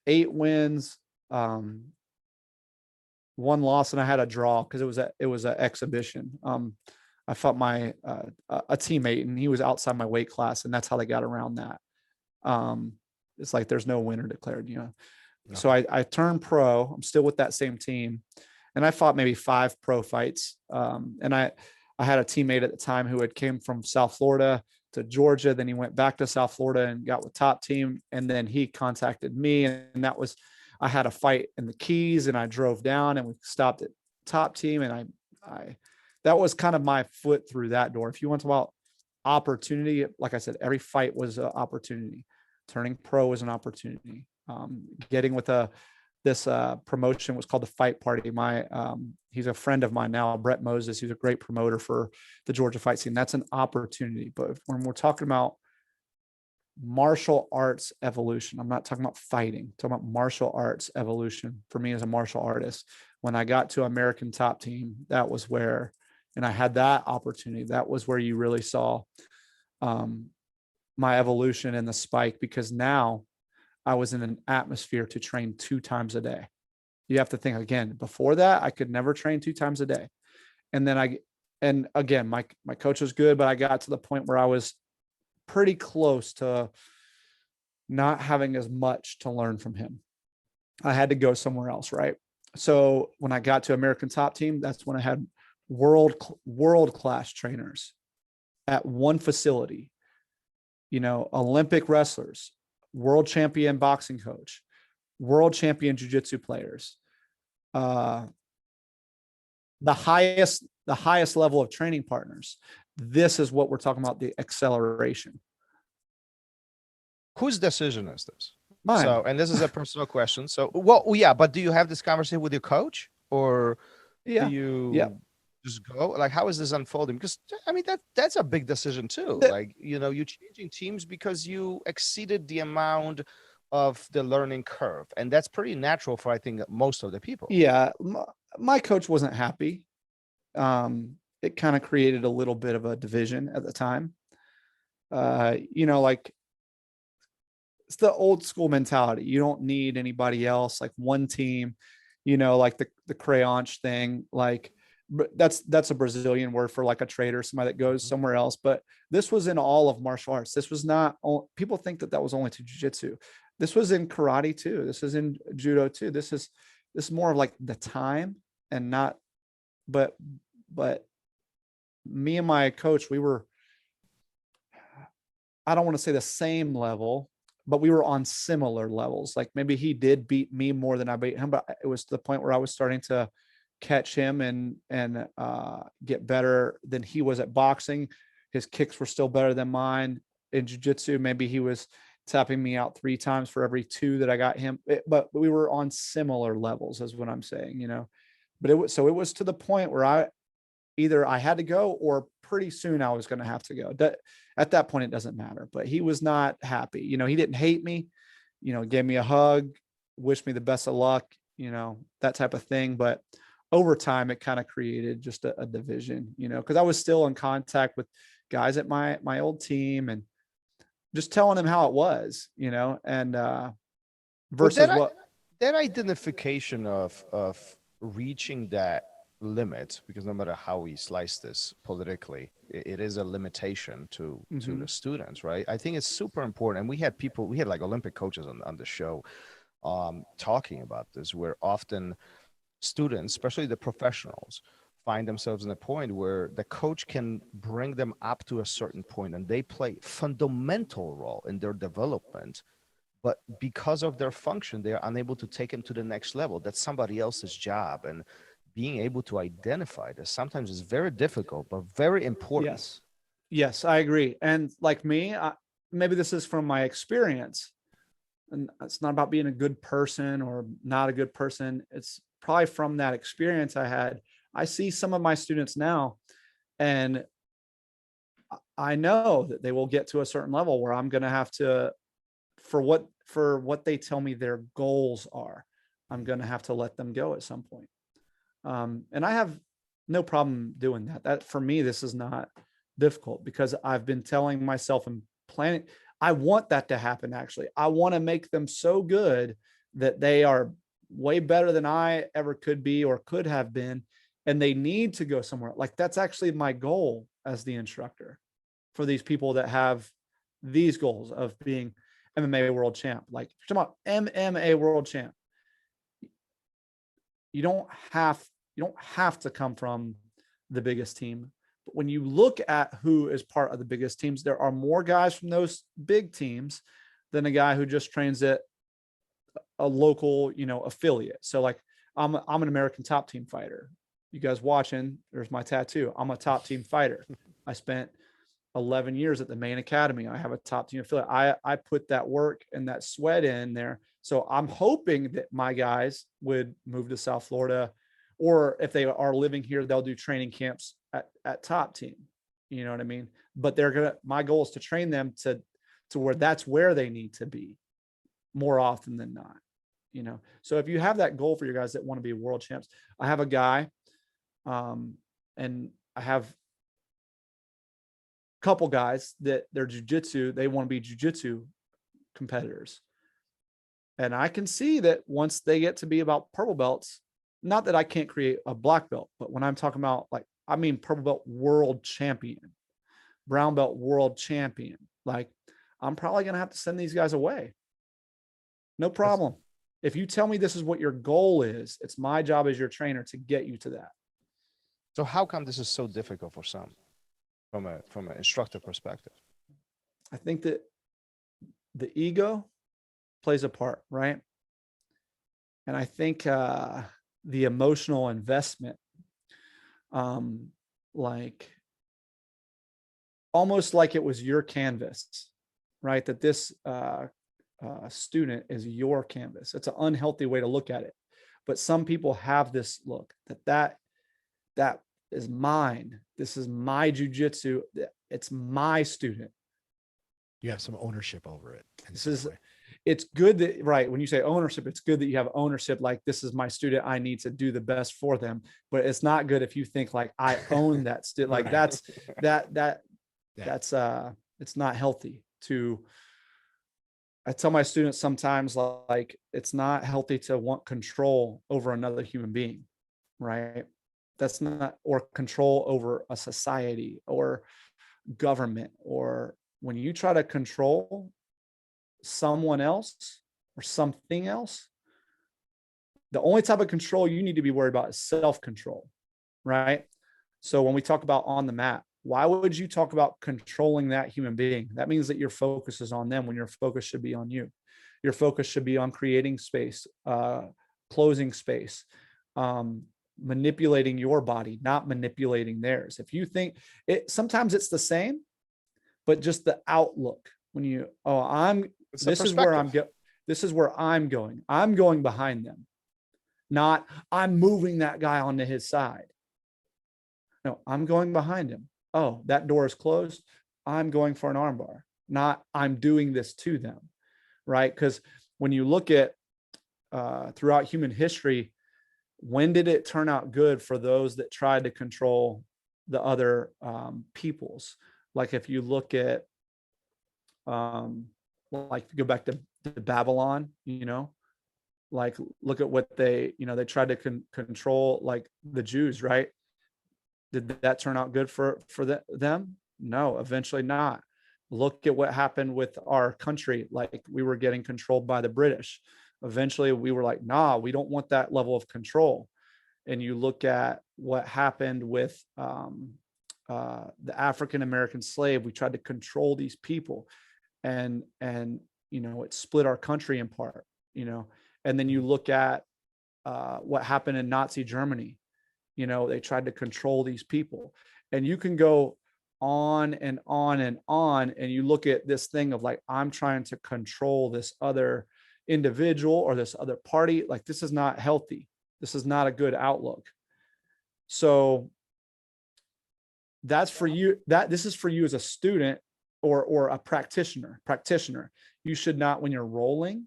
8 wins, 1 loss, and I had a draw because it was an exhibition. I fought a teammate, and he was outside my weight class, and that's how they got around that. It's like there's no winner declared, No. So I turned pro. I'm still with that same team, and I fought maybe 5 pro fights. And I had a teammate at the time who had came from South Florida to Georgia. Then he went back to South Florida and got with Top Team. And then he contacted me, and I had a fight in the Keys, and I drove down, and we stopped at Top Team. And that was kind of my foot through that door. If you want to talk about opportunity, like I said, every fight was an opportunity. Turning pro was an opportunity. Getting with this promotion was called the Fight Party. He's a friend of mine now, Brett Moses. He's a great promoter for the Georgia fight scene. That's an opportunity. But when we're talking about martial arts evolution, I'm not talking about fighting, I'm talking about martial arts evolution for me as a martial artist. When I got to American Top Team, that was where, and I had that opportunity. That was where you really saw my evolution and the spike, because now I was in an atmosphere to train 2 times a day. You have to think again, before that, I could never train 2 times a day. And then again, my coach was good, but I got to the point where I was pretty close to not having as much to learn from him. I had to go somewhere else. Right. So when I got to American Top Team, that's when I had world-class trainers at one facility, Olympic wrestlers, world champion boxing coach, world champion jiu-jitsu players, the highest level of training partners. This is what we're talking about, the acceleration. Whose decision is this? Mine. So, and this is a personal question. So, but do you have this conversation with your coach, or do you just go? Like, how is this unfolding? Because I mean, that's a big decision too. Like, you're changing teams because you exceeded the amount of the learning curve, and that's pretty natural for, I think, most of the people. Yeah, my coach wasn't happy. It kind of created a little bit of a division at the time. Like, it's the old school mentality. You don't need anybody else, like one team, like the crayonche thing. Like, that's a Brazilian word for like a trader, somebody that goes somewhere else. But this was in all of martial arts. This was not, people think that was only to jiu-jitsu. This was in karate too. This is in judo too. This is more of like the time, and not, but me and my coach, we were, I don't want to say the same level, but we were on similar levels. Like, maybe he did beat me more than I beat him, but it was to the point where I was starting to catch him and get better than he was at boxing. His kicks were still better than mine. In jiu-jitsu, maybe he was tapping me out 3 times for every 2 that I got him. But we were on similar levels, is what I'm saying, But it was to the point where I had to go, or pretty soon I was going to have to go. At that point, it doesn't matter. But he was not happy. He didn't hate me, gave me a hug, wished me the best of luck, that type of thing. But over time, it kind of created just a division, because I was still in contact with guys at my old team, and just telling them how it was, and versus that identification of reaching that limit, because no matter how we slice this politically, it is a limitation to the students, right? I think it's super important. And we had like Olympic coaches on the show talking about this, where often students, especially the professionals, find themselves in a point where the coach can bring them up to a certain point, and they play fundamental role in their development, but because of their function, they are unable to take them to the next level. That's somebody else's job. And being able to identify this sometimes is very difficult, but very important. Yes, I agree. And like me, maybe this is from my experience, and it's not about being a good person or not a good person. It's probably from that experience I had. I see some of my students now, and I know that they will get to a certain level where I'm going to have to, for what they tell me their goals are, I'm going to have to let them go at some point. And I have no problem doing that. That for me, this is not difficult because I've been telling myself and planning. I want that to happen. Actually, I want to make them so good that they are way better than I ever could be or could have been. And they need to go somewhere. Like that's actually my goal as the instructor for these people that have these goals of being MMA world champ. Like if you're talking about MMA world champ, you don't have to come from the biggest team. But when you look at who is part of the biggest teams, there are more guys from those big teams than a guy who just trains at a local, affiliate. So like I'm an American top team fighter. You guys watching, there's my tattoo. I'm a top team fighter. I spent 11 years at the main academy. I have a top team affiliate. I put that work and that sweat in there. So I'm hoping that my guys would move to South Florida, or if they are living here, they'll do training camps at top team. You know what I mean? But my goal is to train them to where that's where they need to be more often than not. So if you have that goal for your guys that want to be world champs, I have a guy, and I have a couple guys that they're jujitsu, they want to be jujitsu competitors. And I can see that once they get to be about purple belts, not that I can't create a black belt, but when I'm talking about I mean purple belt world champion, brown belt world champion, I'm probably going to have to send these guys away. No problem. If you tell me this is what your goal is, it's my job as your trainer to get you to that. So how come this is so difficult for some from an instructor perspective? I think that the ego plays a part, right? And I think the emotional investment, almost like it was your canvas, right? That this student is your canvas. It's an unhealthy way to look at it. But some people have this look that is mine. This is my jujitsu. It's my student. You have some ownership over it. It's good that, right, when you say ownership, it's good that you have ownership. Like, this is my student, I need to do the best for them. But it's not good if you think like I own that student. Like that's it's not healthy to. I tell my students sometimes, like, it's not healthy to want control over another human being, right? That's not, or control over a society or government, or when you try to control someone else or something else, the only type of control you need to be worried about is self-control, right? So when we talk about on the mat, why would you talk about controlling that human being? That means that your focus is on them when your focus should be on you. Your focus should be on creating space, closing space, manipulating your body, not manipulating theirs. If you think it, sometimes it's the same, but just the outlook. When you, this is where I'm going. I'm going behind them, not I'm moving that guy onto his side. No, I'm going behind him. Oh, that door is closed. I'm going for an armbar, not I'm doing this to them, right? Because when you look at throughout human history, when did it turn out good for those that tried to control the other peoples? Like if you look at, like go back to Babylon, like look at what they tried to control, like the Jews, right? Did that turn out good for them? No, eventually not. Look at what happened with our country. Like we were getting controlled by the British. Eventually we were like, nah, we don't want that level of control. And you look at what happened with the African-American slave. We tried to control these people and it split our country in part, and then you look at what happened in Nazi Germany. They tried to control these people, and you can go on and on and on. And you look at this thing of like, I'm trying to control this other individual or this other party. Like, this is not healthy. This is not a good outlook. So that's for you. This is for you as a student or a practitioner. You should not, when you're rolling,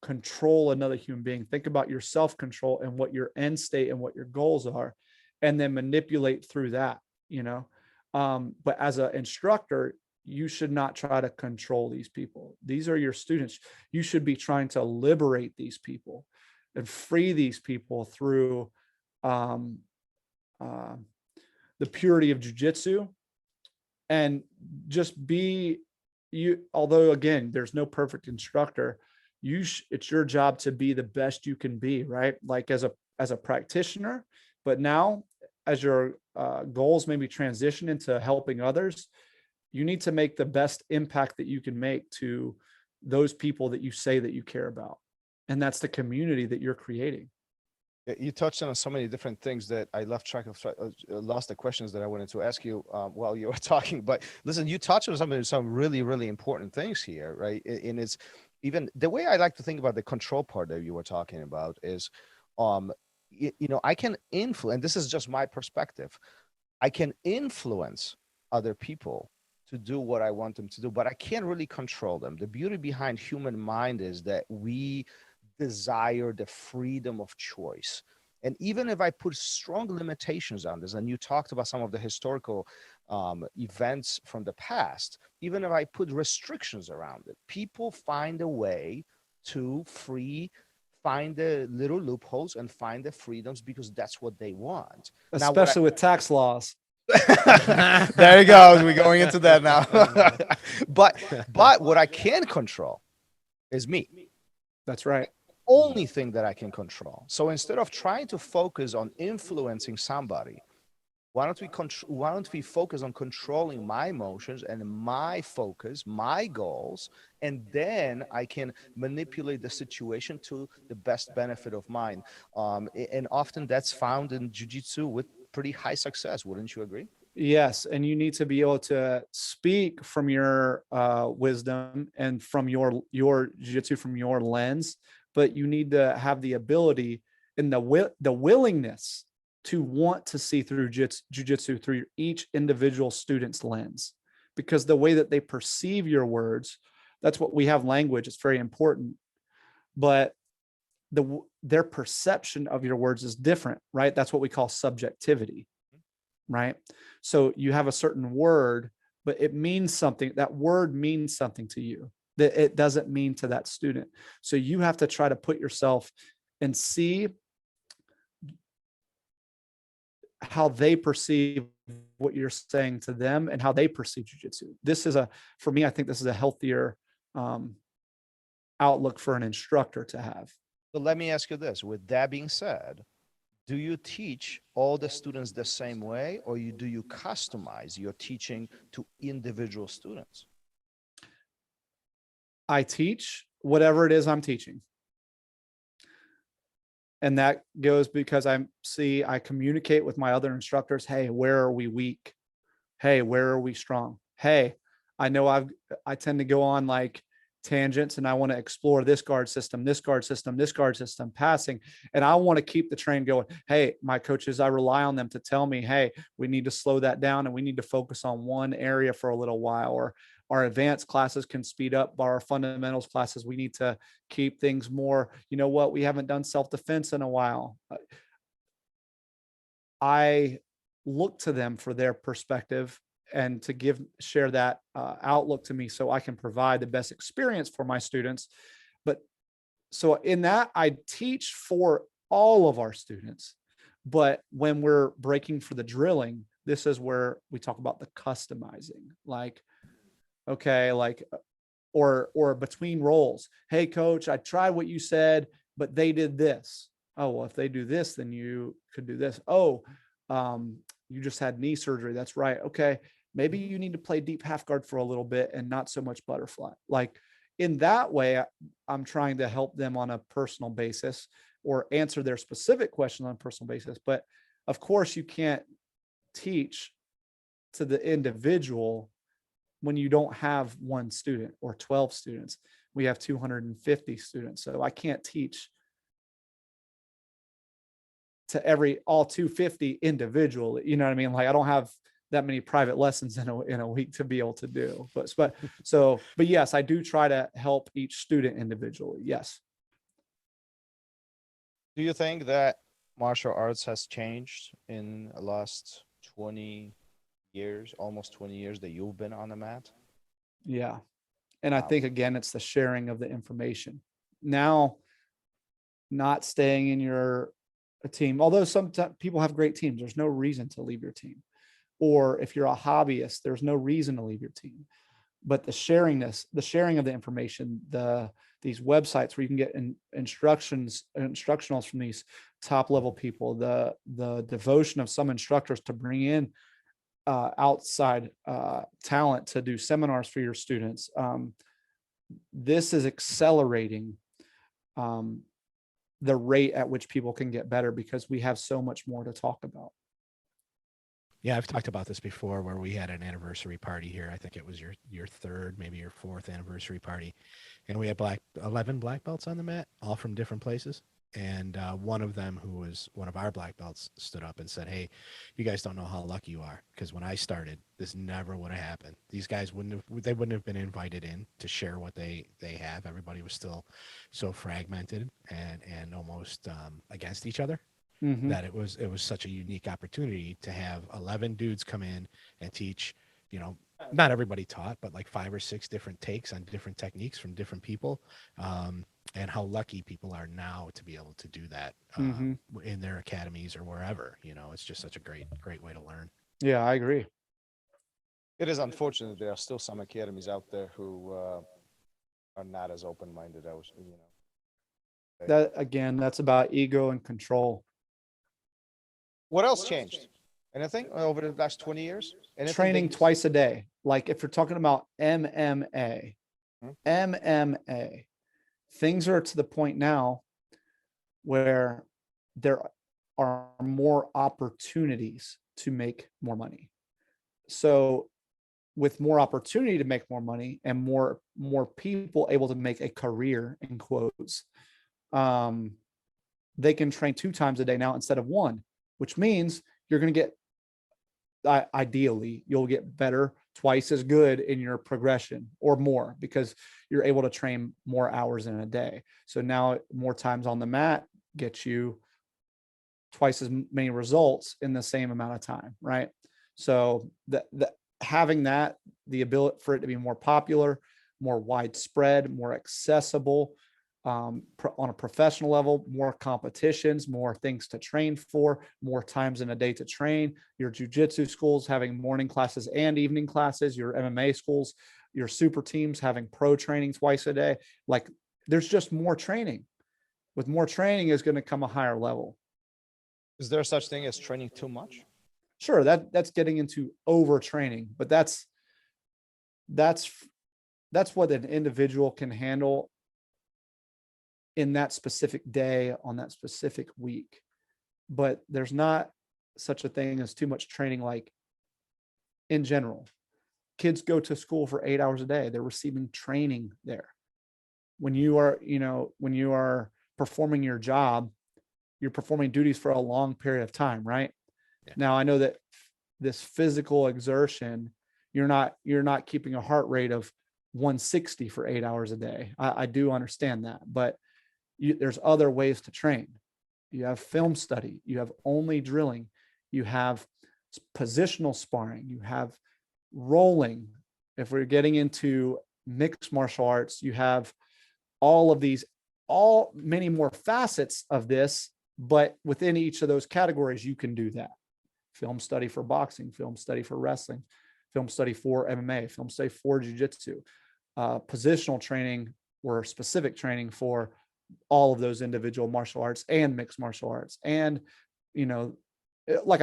control another human being. Think about your self-control and what your end state and what your goals are, and then manipulate through that, you know. But as an instructor, you should not try to control these people. These are your students. You should be trying to liberate these people and free these people through the purity of jujitsu, and just be you. Although again, there's no perfect instructor, it's your job to be the best you can be, right? Like as a practitioner, but now as your goals maybe transition into helping others, you need to make the best impact that you can make to those people that you say that you care about. And that's the community that you're creating. You touched on so many different things that I lost track of, lost the questions that I wanted to ask you while you were talking. But listen, you touched on some really, really important things here, right? And it's even the way I like to think about the control part that you were talking about is, I can influence, and this is just my perspective, I can influence other people to do what I want them to do, but I can't really control them. The beauty behind human mind is that we desire the freedom of choice. And even if I put strong limitations on this, and you talked about some of the historical events from the past, even if I put restrictions around it, people find a way to find the little loopholes and find the freedoms because that's what they want. Especially with tax laws. There you go. We're going into that now. but what I can control is me. That's right. Only thing that I can control. So instead of trying to focus on influencing somebody, why don't we focus on controlling my emotions and my focus, my goals, and then I can manipulate the situation to the best benefit of mine. And often that's found in jiu-jitsu with pretty high success. Wouldn't you agree? Yes. And you need to be able to speak from your wisdom and from your jiu-jitsu, from your lens, but you need to have the ability and the willingness to want to see through jiu-jitsu through each individual student's lens, because the way that they perceive your words, that's what we have language. It's very important, but their perception of your words is different, right? That's what we call subjectivity, right? So you have a certain word, but it means something. That word means something to you that it doesn't mean to that student. So you have to try to put yourself and see how they perceive what you're saying to them and how they perceive jiu-jitsu. For me, I think this is a healthier outlook for an instructor to have. So let me ask you this. With that being said, do you teach all the students the same way, or do you customize your teaching to individual students? I teach whatever it is I'm teaching. And that goes because I communicate with my other instructors. Hey, where are we weak? Hey, where are we strong? Hey, I know I tend to go on like tangents and I want to explore this guard system, passing. And I want to keep the train going. Hey, my coaches, I rely on them to tell me, hey, we need to slow that down and we need to focus on one area for a little while, or our advanced classes can speed up, but our fundamentals classes, we need to keep things more, you know what, we haven't done self-defense in a while. I look to them for their perspective and to share that outlook to me so I can provide the best experience for my students. But so in that, I teach for all of our students. But when we're breaking for the drilling, this is where we talk about the customizing, like, okay, like, or between roles. Hey, coach, I tried what you said, but they did this. Oh, well, if they do this, then you could do this. Oh, you just had knee surgery. That's right. Okay. Maybe you need to play deep half guard for a little bit and not so much butterfly. Like in that way, I'm trying to help them on a personal basis or answer their specific question on a personal basis. But of course, you can't teach to the individual when you don't have one student or 12 students. We have 250 students. So I can't teach to all 250 individually. You know what I mean? Like I don't have that many private lessons in a week to be able to do. But yes, I do try to help each student individually. Yes. Do you think that martial arts has changed in the last 20 years, almost 20 years that you've been on the mat? Yeah. And I Wow. think, again, it's the sharing of the information. Now, not staying in your team, although some people have great teams, there's no reason to leave your team. Or if you're a hobbyist, there's no reason to leave your team. But the sharing of the information, these websites where you can get instructionals from these top level people, the devotion of some instructors to bring in outside talent to do seminars for your students. This is accelerating the rate at which people can get better because we have so much more to talk about. Yeah, I've talked about this before where we had an anniversary party here. I think it was your third, maybe your fourth anniversary party. And we had 11 black belts on the mat, all from different places. And one of them, who was one of our black belts, stood up and said, "Hey, you guys don't know how lucky you are, because when I started, this never would have happened. These guys wouldn't have been invited in to share what they have. Everybody was still so fragmented and almost against each other." Mm-hmm. That it was such a unique opportunity to have 11 dudes come in and teach, not everybody taught, but like 5 or 6 different takes on different techniques from different people. And how lucky people are now to be able to do that in their academies or wherever. It's just such a great way to learn. Yeah, I agree. It is unfortunate there are still some academies out there who are not as open-minded as That again, that's about ego and control. What else changed? Anything over the last 20 years? Anything Training twice a day. Like if you're talking about MMA, things are to the point now where there are more opportunities to make more money. So with more opportunity to make more money and more people able to make a career, in quotes, they can train 2 times a day now instead of 1, which means you're going to get, ideally, you'll get better, twice as good in your progression or more, because you're able to train more hours in a day. So now more times on the mat gets you twice as many results in the same amount of time, right? So having the ability for it to be more popular, more widespread, more accessible, on a professional level, more competitions, more things to train for, more times in a day to train. Your jiu-jitsu schools having morning classes and evening classes, your MMA schools, your super teams having pro training twice a day. Like there's just more training. With more training is going to come a higher level. Is there such thing as training too much? Sure, that's getting into overtraining, but that's what an individual can handle in that specific day on that specific week. But there's not such a thing as too much training. Like in general, kids go to school for 8 hours a day. They're receiving training there. When you are performing your job, you're performing duties for a long period of time, right? Yeah. Now I know that this physical exertion, you're not keeping a heart rate of 160 for 8 hours a day. I do understand that, but there's other ways to train. You have film study, you have only drilling, you have positional sparring, you have rolling. If we're getting into mixed martial arts, you have all of these, many more facets of this, but within each of those categories, you can do that. Film study for boxing, film study for wrestling, film study for MMA, film study for jiu-jitsu, positional training or specific training for all of those individual martial arts and mixed martial arts. And, I'm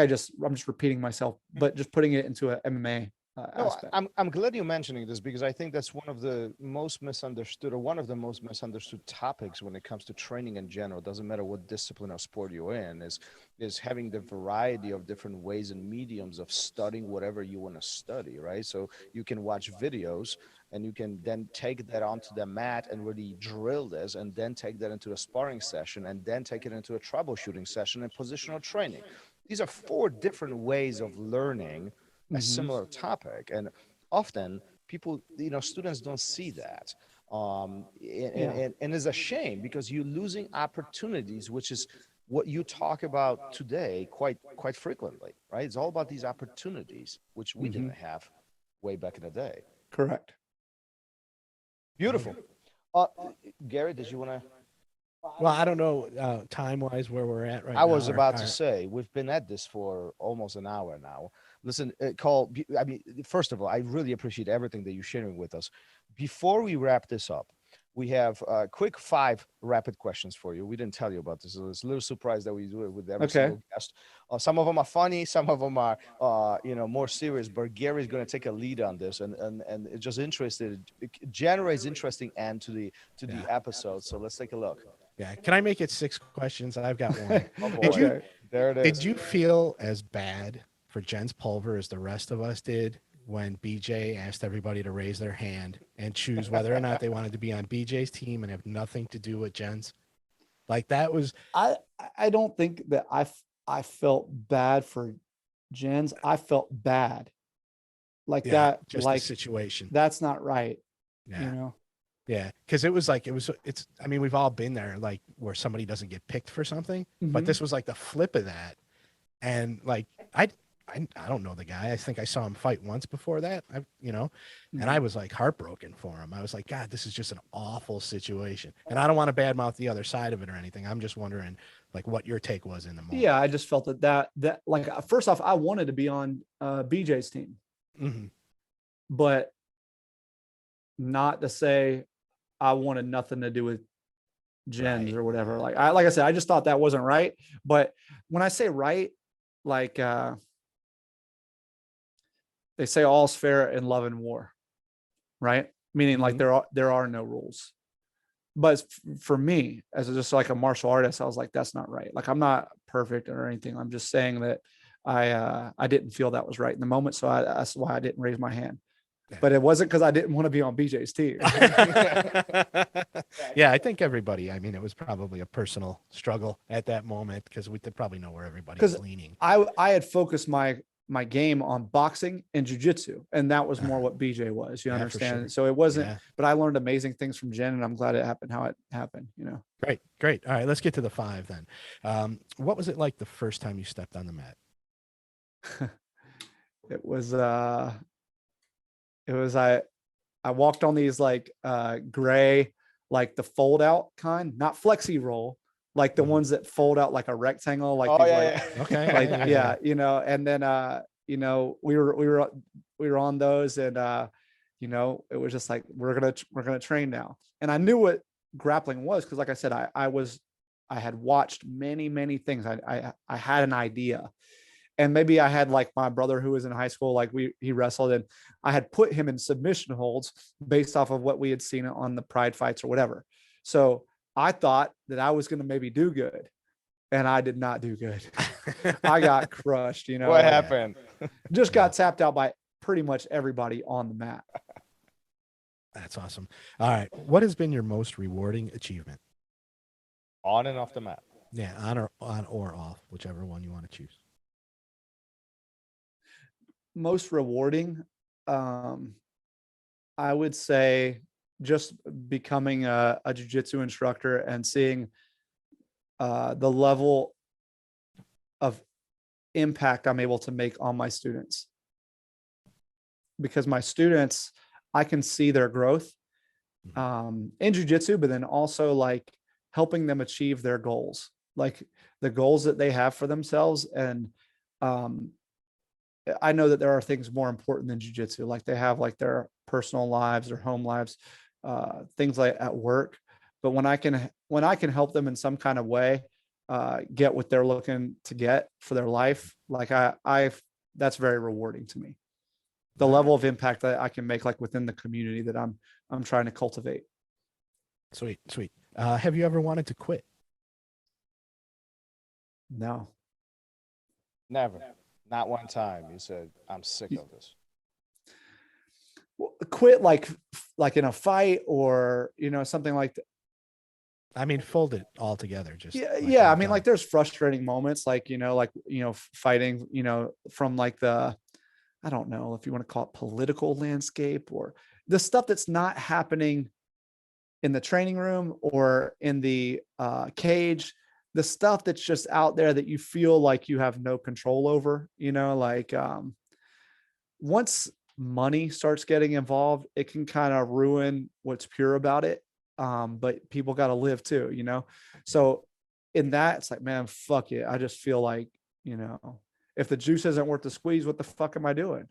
just repeating myself, but just putting it into an MMA aspect. I'm glad you're mentioning this, because I think that's one of the most misunderstood topics when it comes to training in general. It doesn't matter what discipline or sport you're in, is having the variety of different ways and mediums of studying whatever you want to study, right? So you can watch videos and you can then take that onto the mat and really drill this, and then take that into a sparring session, and then take it into a troubleshooting session and positional training. These are 4 different ways of learning a similar topic, and often people, students don't see that, and it's a shame, because you're losing opportunities, which is what you talk about today quite frequently, right? It's all about these opportunities, which we didn't have way back in the day. Correct. Beautiful. Gary, did you want to? Well, I don't know time-wise where we're at right now. I was about to say, we've been at this for almost an hour now. Listen, Cole, I mean, first of all, I really appreciate everything that you're sharing with us. Before we wrap this up, we have quick 5 rapid questions for you. We didn't tell you about this. So it's a little surprise that we do it with every single guest. Some of them are funny. Some of them are, more serious. But Gary's going to take a lead on this, and it's just interested. It generates interesting end to the episode. So let's take a look. Yeah. Can I make it 6 questions? I've got one. There it is. Did you feel as bad for Jens Pulver as the rest of us did when BJ asked everybody to raise their hand and choose whether or not they wanted to be on BJ's team and have nothing to do with Jens? Like, that was... I don't think that I felt bad for Jens. I felt bad. Like that, just like the situation. That's not right. Yeah. You know? Yeah, because it's. I mean, we've all been there, like where somebody doesn't get picked for something, but this was like the flip of that, and like I don't know the guy. I think I saw him fight once before that, and I was like heartbroken for him. I was like, God, this is just an awful situation, and I don't want to badmouth the other side of it or anything. I'm just wondering, like, what your take was in the moment. Yeah, I just felt that like, first off, I wanted to be on BJ's team, but not to say I wanted nothing to do with Jens or whatever. Like I said, I just thought that wasn't right. But when I say right, like they say all's fair in love and war, right? Meaning like there are no rules. But for me, as just like a martial artist, I was like, that's not right. Like, I'm not perfect or anything. I'm just saying that I didn't feel that was right in the moment. So that's why I didn't raise my hand. But it wasn't because I didn't want to be on BJ's team. Yeah, I think everybody, I mean, it was probably a personal struggle at that moment because we probably know where everybody was leaning. I had focused my game on boxing and jiu-jitsu, and that was more what BJ was, you understand? Sure. So it wasn't, but I learned amazing things from Jen, and I'm glad it happened how it happened, Great. All right, let's get to the 5 then. What was it like the first time you stepped on the mat? I walked on these like gray, like the fold out kind, not flexi roll, like the ones that fold out like a rectangle, like okay, like and then we were on those, and it was just like we're gonna train now, and I knew what grappling was because, like I said, I had watched many things. I had an idea. And maybe I had like my brother who was in high school, like he wrestled, and I had put him in submission holds based off of what we had seen on the pride fights or whatever. So I thought that I was going to maybe do good, and I did not do good. I got crushed, What happened? Just got tapped out by pretty much everybody on the mat. That's awesome. All right. What has been your most rewarding achievement? On and off the mat. Yeah, on or off, whichever one you want to choose. Most rewarding, I would say just becoming a jiu-jitsu instructor and seeing the level of impact I'm able to make on my students. Because my students, I can see their growth in jiu-jitsu, but then also like helping them achieve their goals, like the goals that they have for themselves. And I know that there are things more important than jiu-jitsu, like they have like their personal lives, their home lives, things like at work. But when I can help them in some kind of way, get what they're looking to get for their life, like that's very rewarding to me. The level of impact that I can make, like within the community that I'm trying to cultivate. Sweet. Have you ever wanted to quit? No. Never. Not one time. You said, I'm sick of this. Quit like in a fight or, something like that. I mean, fold it all together. Just I mean, like there's frustrating moments, like, fighting, from like I don't know if you want to call it political landscape or the stuff that's not happening in the training room or in the cage. the stuff that's just out there that you feel like you have no control over, like once money starts getting involved, it can kind of ruin what's pure about it. But people got to live too, So in that, it's like, man, fuck it. I just feel like, if the juice isn't worth the squeeze, what the fuck am I doing?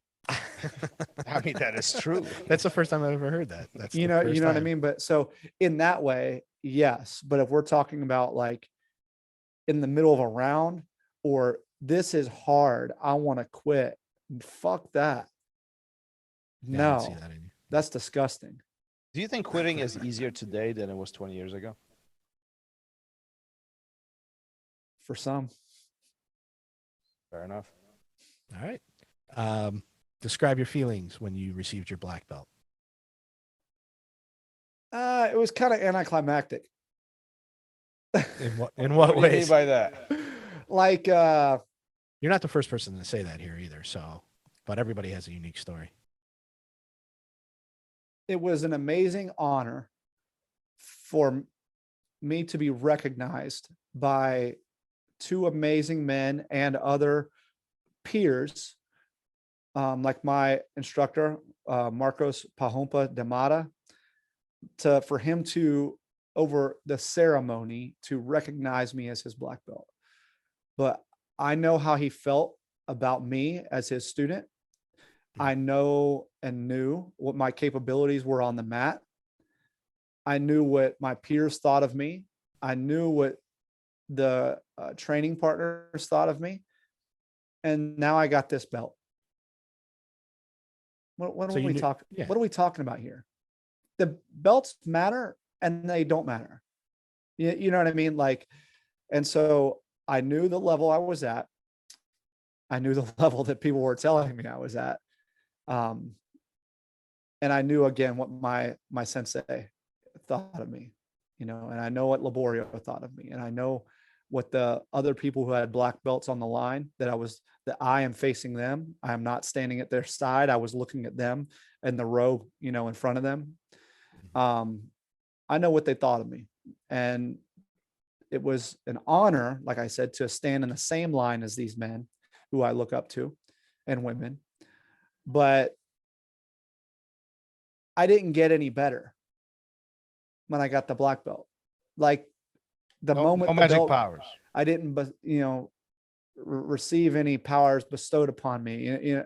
I mean, that is true. That's the first time I've ever heard that. That's you know what I mean? But so in that way, yes. But if we're talking about like in the middle of a round, or this is hard, I want to quit. Fuck that. Yeah, I don't see No, that in you. that's disgusting. Do you think quitting is easier today than it was 20 years ago? For some. Fair enough. All right. Describe your feelings when you received your black belt. It was kind of anticlimactic. In what What do you mean ways? by that? Like, You're not the first person to say that here either. So, but everybody has a unique story. it was an amazing honor for me to be recognized by two amazing men and other peers, like my instructor, Marcos Pahompa de Mata, for him to, over the ceremony, to recognize me as his black belt. But I know how he felt about me as his student. I know and knew what my capabilities were on the mat. I knew what my peers thought of me. I knew what the training partners thought of me. And now I got this belt. What are we talking? Yeah. What are we talking about here? The belts matter and they don't matter. You know what I mean? Like, and so I knew the level I was at. I knew the level that people were telling me I was at. And I knew again what my sensei thought of me, and I know what Laborio thought of me, and I know what the other people who had black belts on the line, that I am facing them. I am not standing at their side. I was looking at them in the row, in front of them. I know what they thought of me, and it was an honor, like I said, to stand in the same line as these men who I look up to, and women. But I didn't get any better when I got the black belt. Like No magic powers. I didn't, receive any powers bestowed upon me.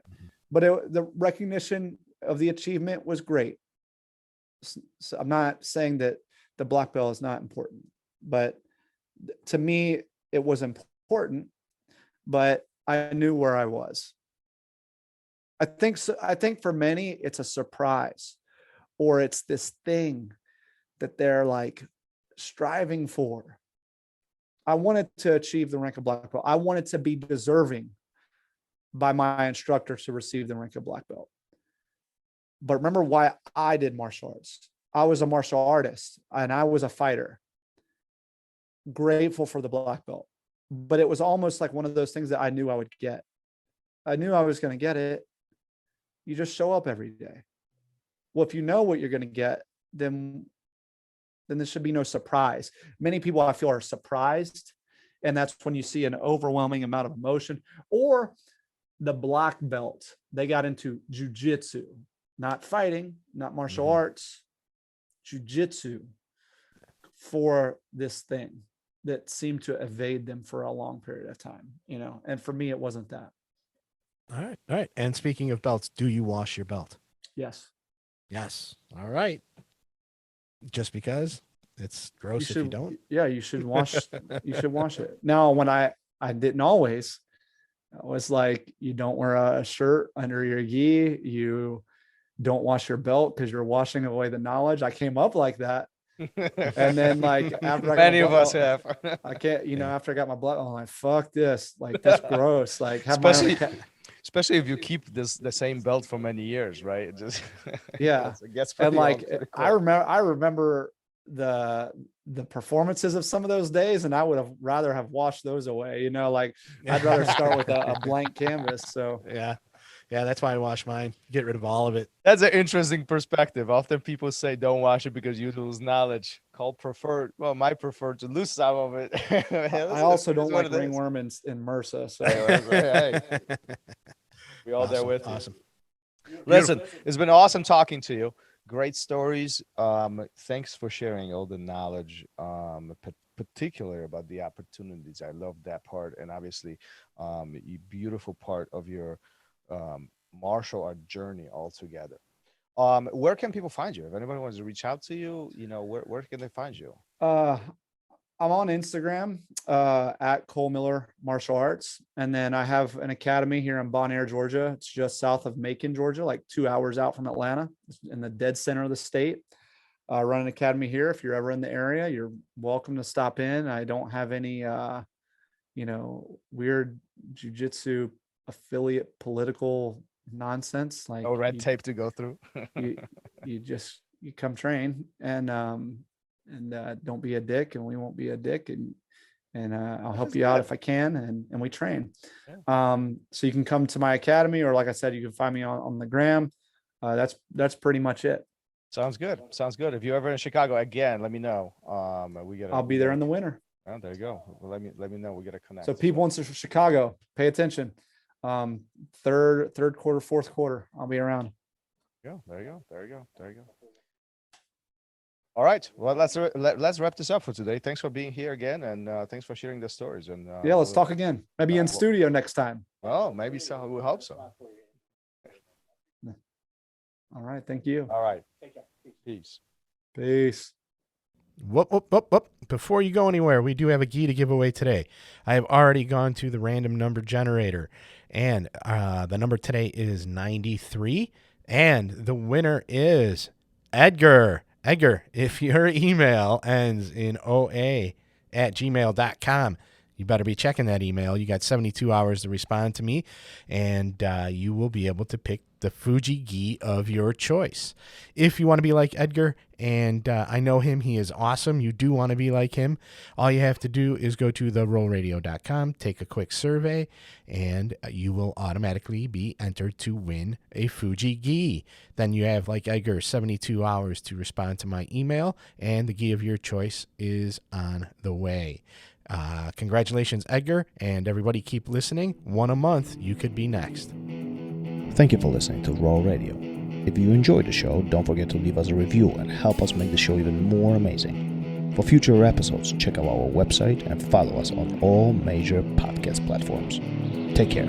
But the recognition of the achievement was great. So I'm not saying that the black belt is not important, but to me, it was important. But I knew where I was. I think for many, it's a surprise, or it's this thing that they're like striving for. I wanted to achieve the rank of black belt. I wanted to be deserving by my instructor to receive the rank of black belt. But remember why I did martial arts. I was a martial artist and I was a fighter. Grateful for the black belt. But it was almost like one of those things that I knew I would get. I knew I was going to get it. You just show up every day. Well, if you know what you're going to get, then there should be no surprise. Many people, I feel, are surprised. And that's when you see an overwhelming amount of emotion. Or the black belt, they got into jujitsu, not fighting, not martial arts, jujitsu, for this thing that seemed to evade them for a long period of time, and for me, it wasn't that. All right. And speaking of belts, do you wash your belt? Yes. All right. Just because it's gross if you don't? Yeah, you should wash. You should wash it. Now, when I didn't always, I was like, you don't wear a shirt under your gi. You don't wash your belt because you're washing away the knowledge. I came up like that. And then like after Many of us have. I can't, after I got my blood, I'm like, fuck this. Like, that's gross. Like, especially if you keep the same belt for many years, right? It just yeah. it gets and like pretty I remember the performances of some of those days, and I would have rather have washed those away. Like I'd rather start with a blank canvas. So yeah, that's why I wash mine. Get rid of all of it. That's an interesting perspective. Often people say don't wash it because you lose knowledge. call preferred. Well, my preferred to lose some of it. I also don't like ringworm in MRSA. So hey, we all there with awesome. you. Listen, it's been awesome talking to you. Great stories. Thanks for sharing all the knowledge, particularly about the opportunities. I love that part, and obviously, a beautiful part of your martial art journey altogether. Where can people find you? If anybody wants to reach out to you, where can they find you? I'm on Instagram at Cole Miller Martial Arts. And then I have an academy here in Bon Air, Georgia. It's just south of Macon, Georgia, like 2 hours out from Atlanta, in the dead center of the state. Run an academy here. If you're ever in the area, you're welcome to stop in. I don't have any, weird jiu-jitsu affiliate political nonsense. Like no red tape to go through. you come train and don't be a dick, and we won't be a dick, and I'll help you out if I can, and we train. Yeah. So you can come to my academy, or like I said, you can find me on the gram. That's pretty much it. Sounds good. If you're ever in Chicago again, let me know. I'll be there in the winter. Oh, there you go. Well, let me know. We got to connect. So people in Chicago, pay attention. Third quarter, fourth quarter, I'll be around. There you go. All right. Well, let's wrap this up for today. Thanks for being here again, and thanks for sharing the stories. And let's talk again. Maybe in studio next time. Oh, maybe so. We hope so. All right. Thank you. All right. Peace. Whoop. Before you go anywhere, we do have a gi to give away today. I have already gone to the random number generator, and the number today is 93, and the winner is Edgar. Edgar, if your email ends in oa@gmail.com, you better be checking that email. You got 72 hours to respond to me, and you will be able to pick the Fuji gi of your choice. If you want to be like Edgar, and I know him, he is awesome. You do want to be like him. All you have to do is go to therolradio.com, take a quick survey, and you will automatically be entered to win a Fuji gi. Then you have, like Edgar, 72 hours to respond to my email, and the gi of your choice is on the way. Congratulations, Edgar, and everybody keep listening. One a month, you could be next. Thank you for listening to ROL Radio. If you enjoyed the show, don't forget to leave us a review and help us make the show even more amazing. For future episodes, check out our website and follow us on all major podcast platforms. Take care.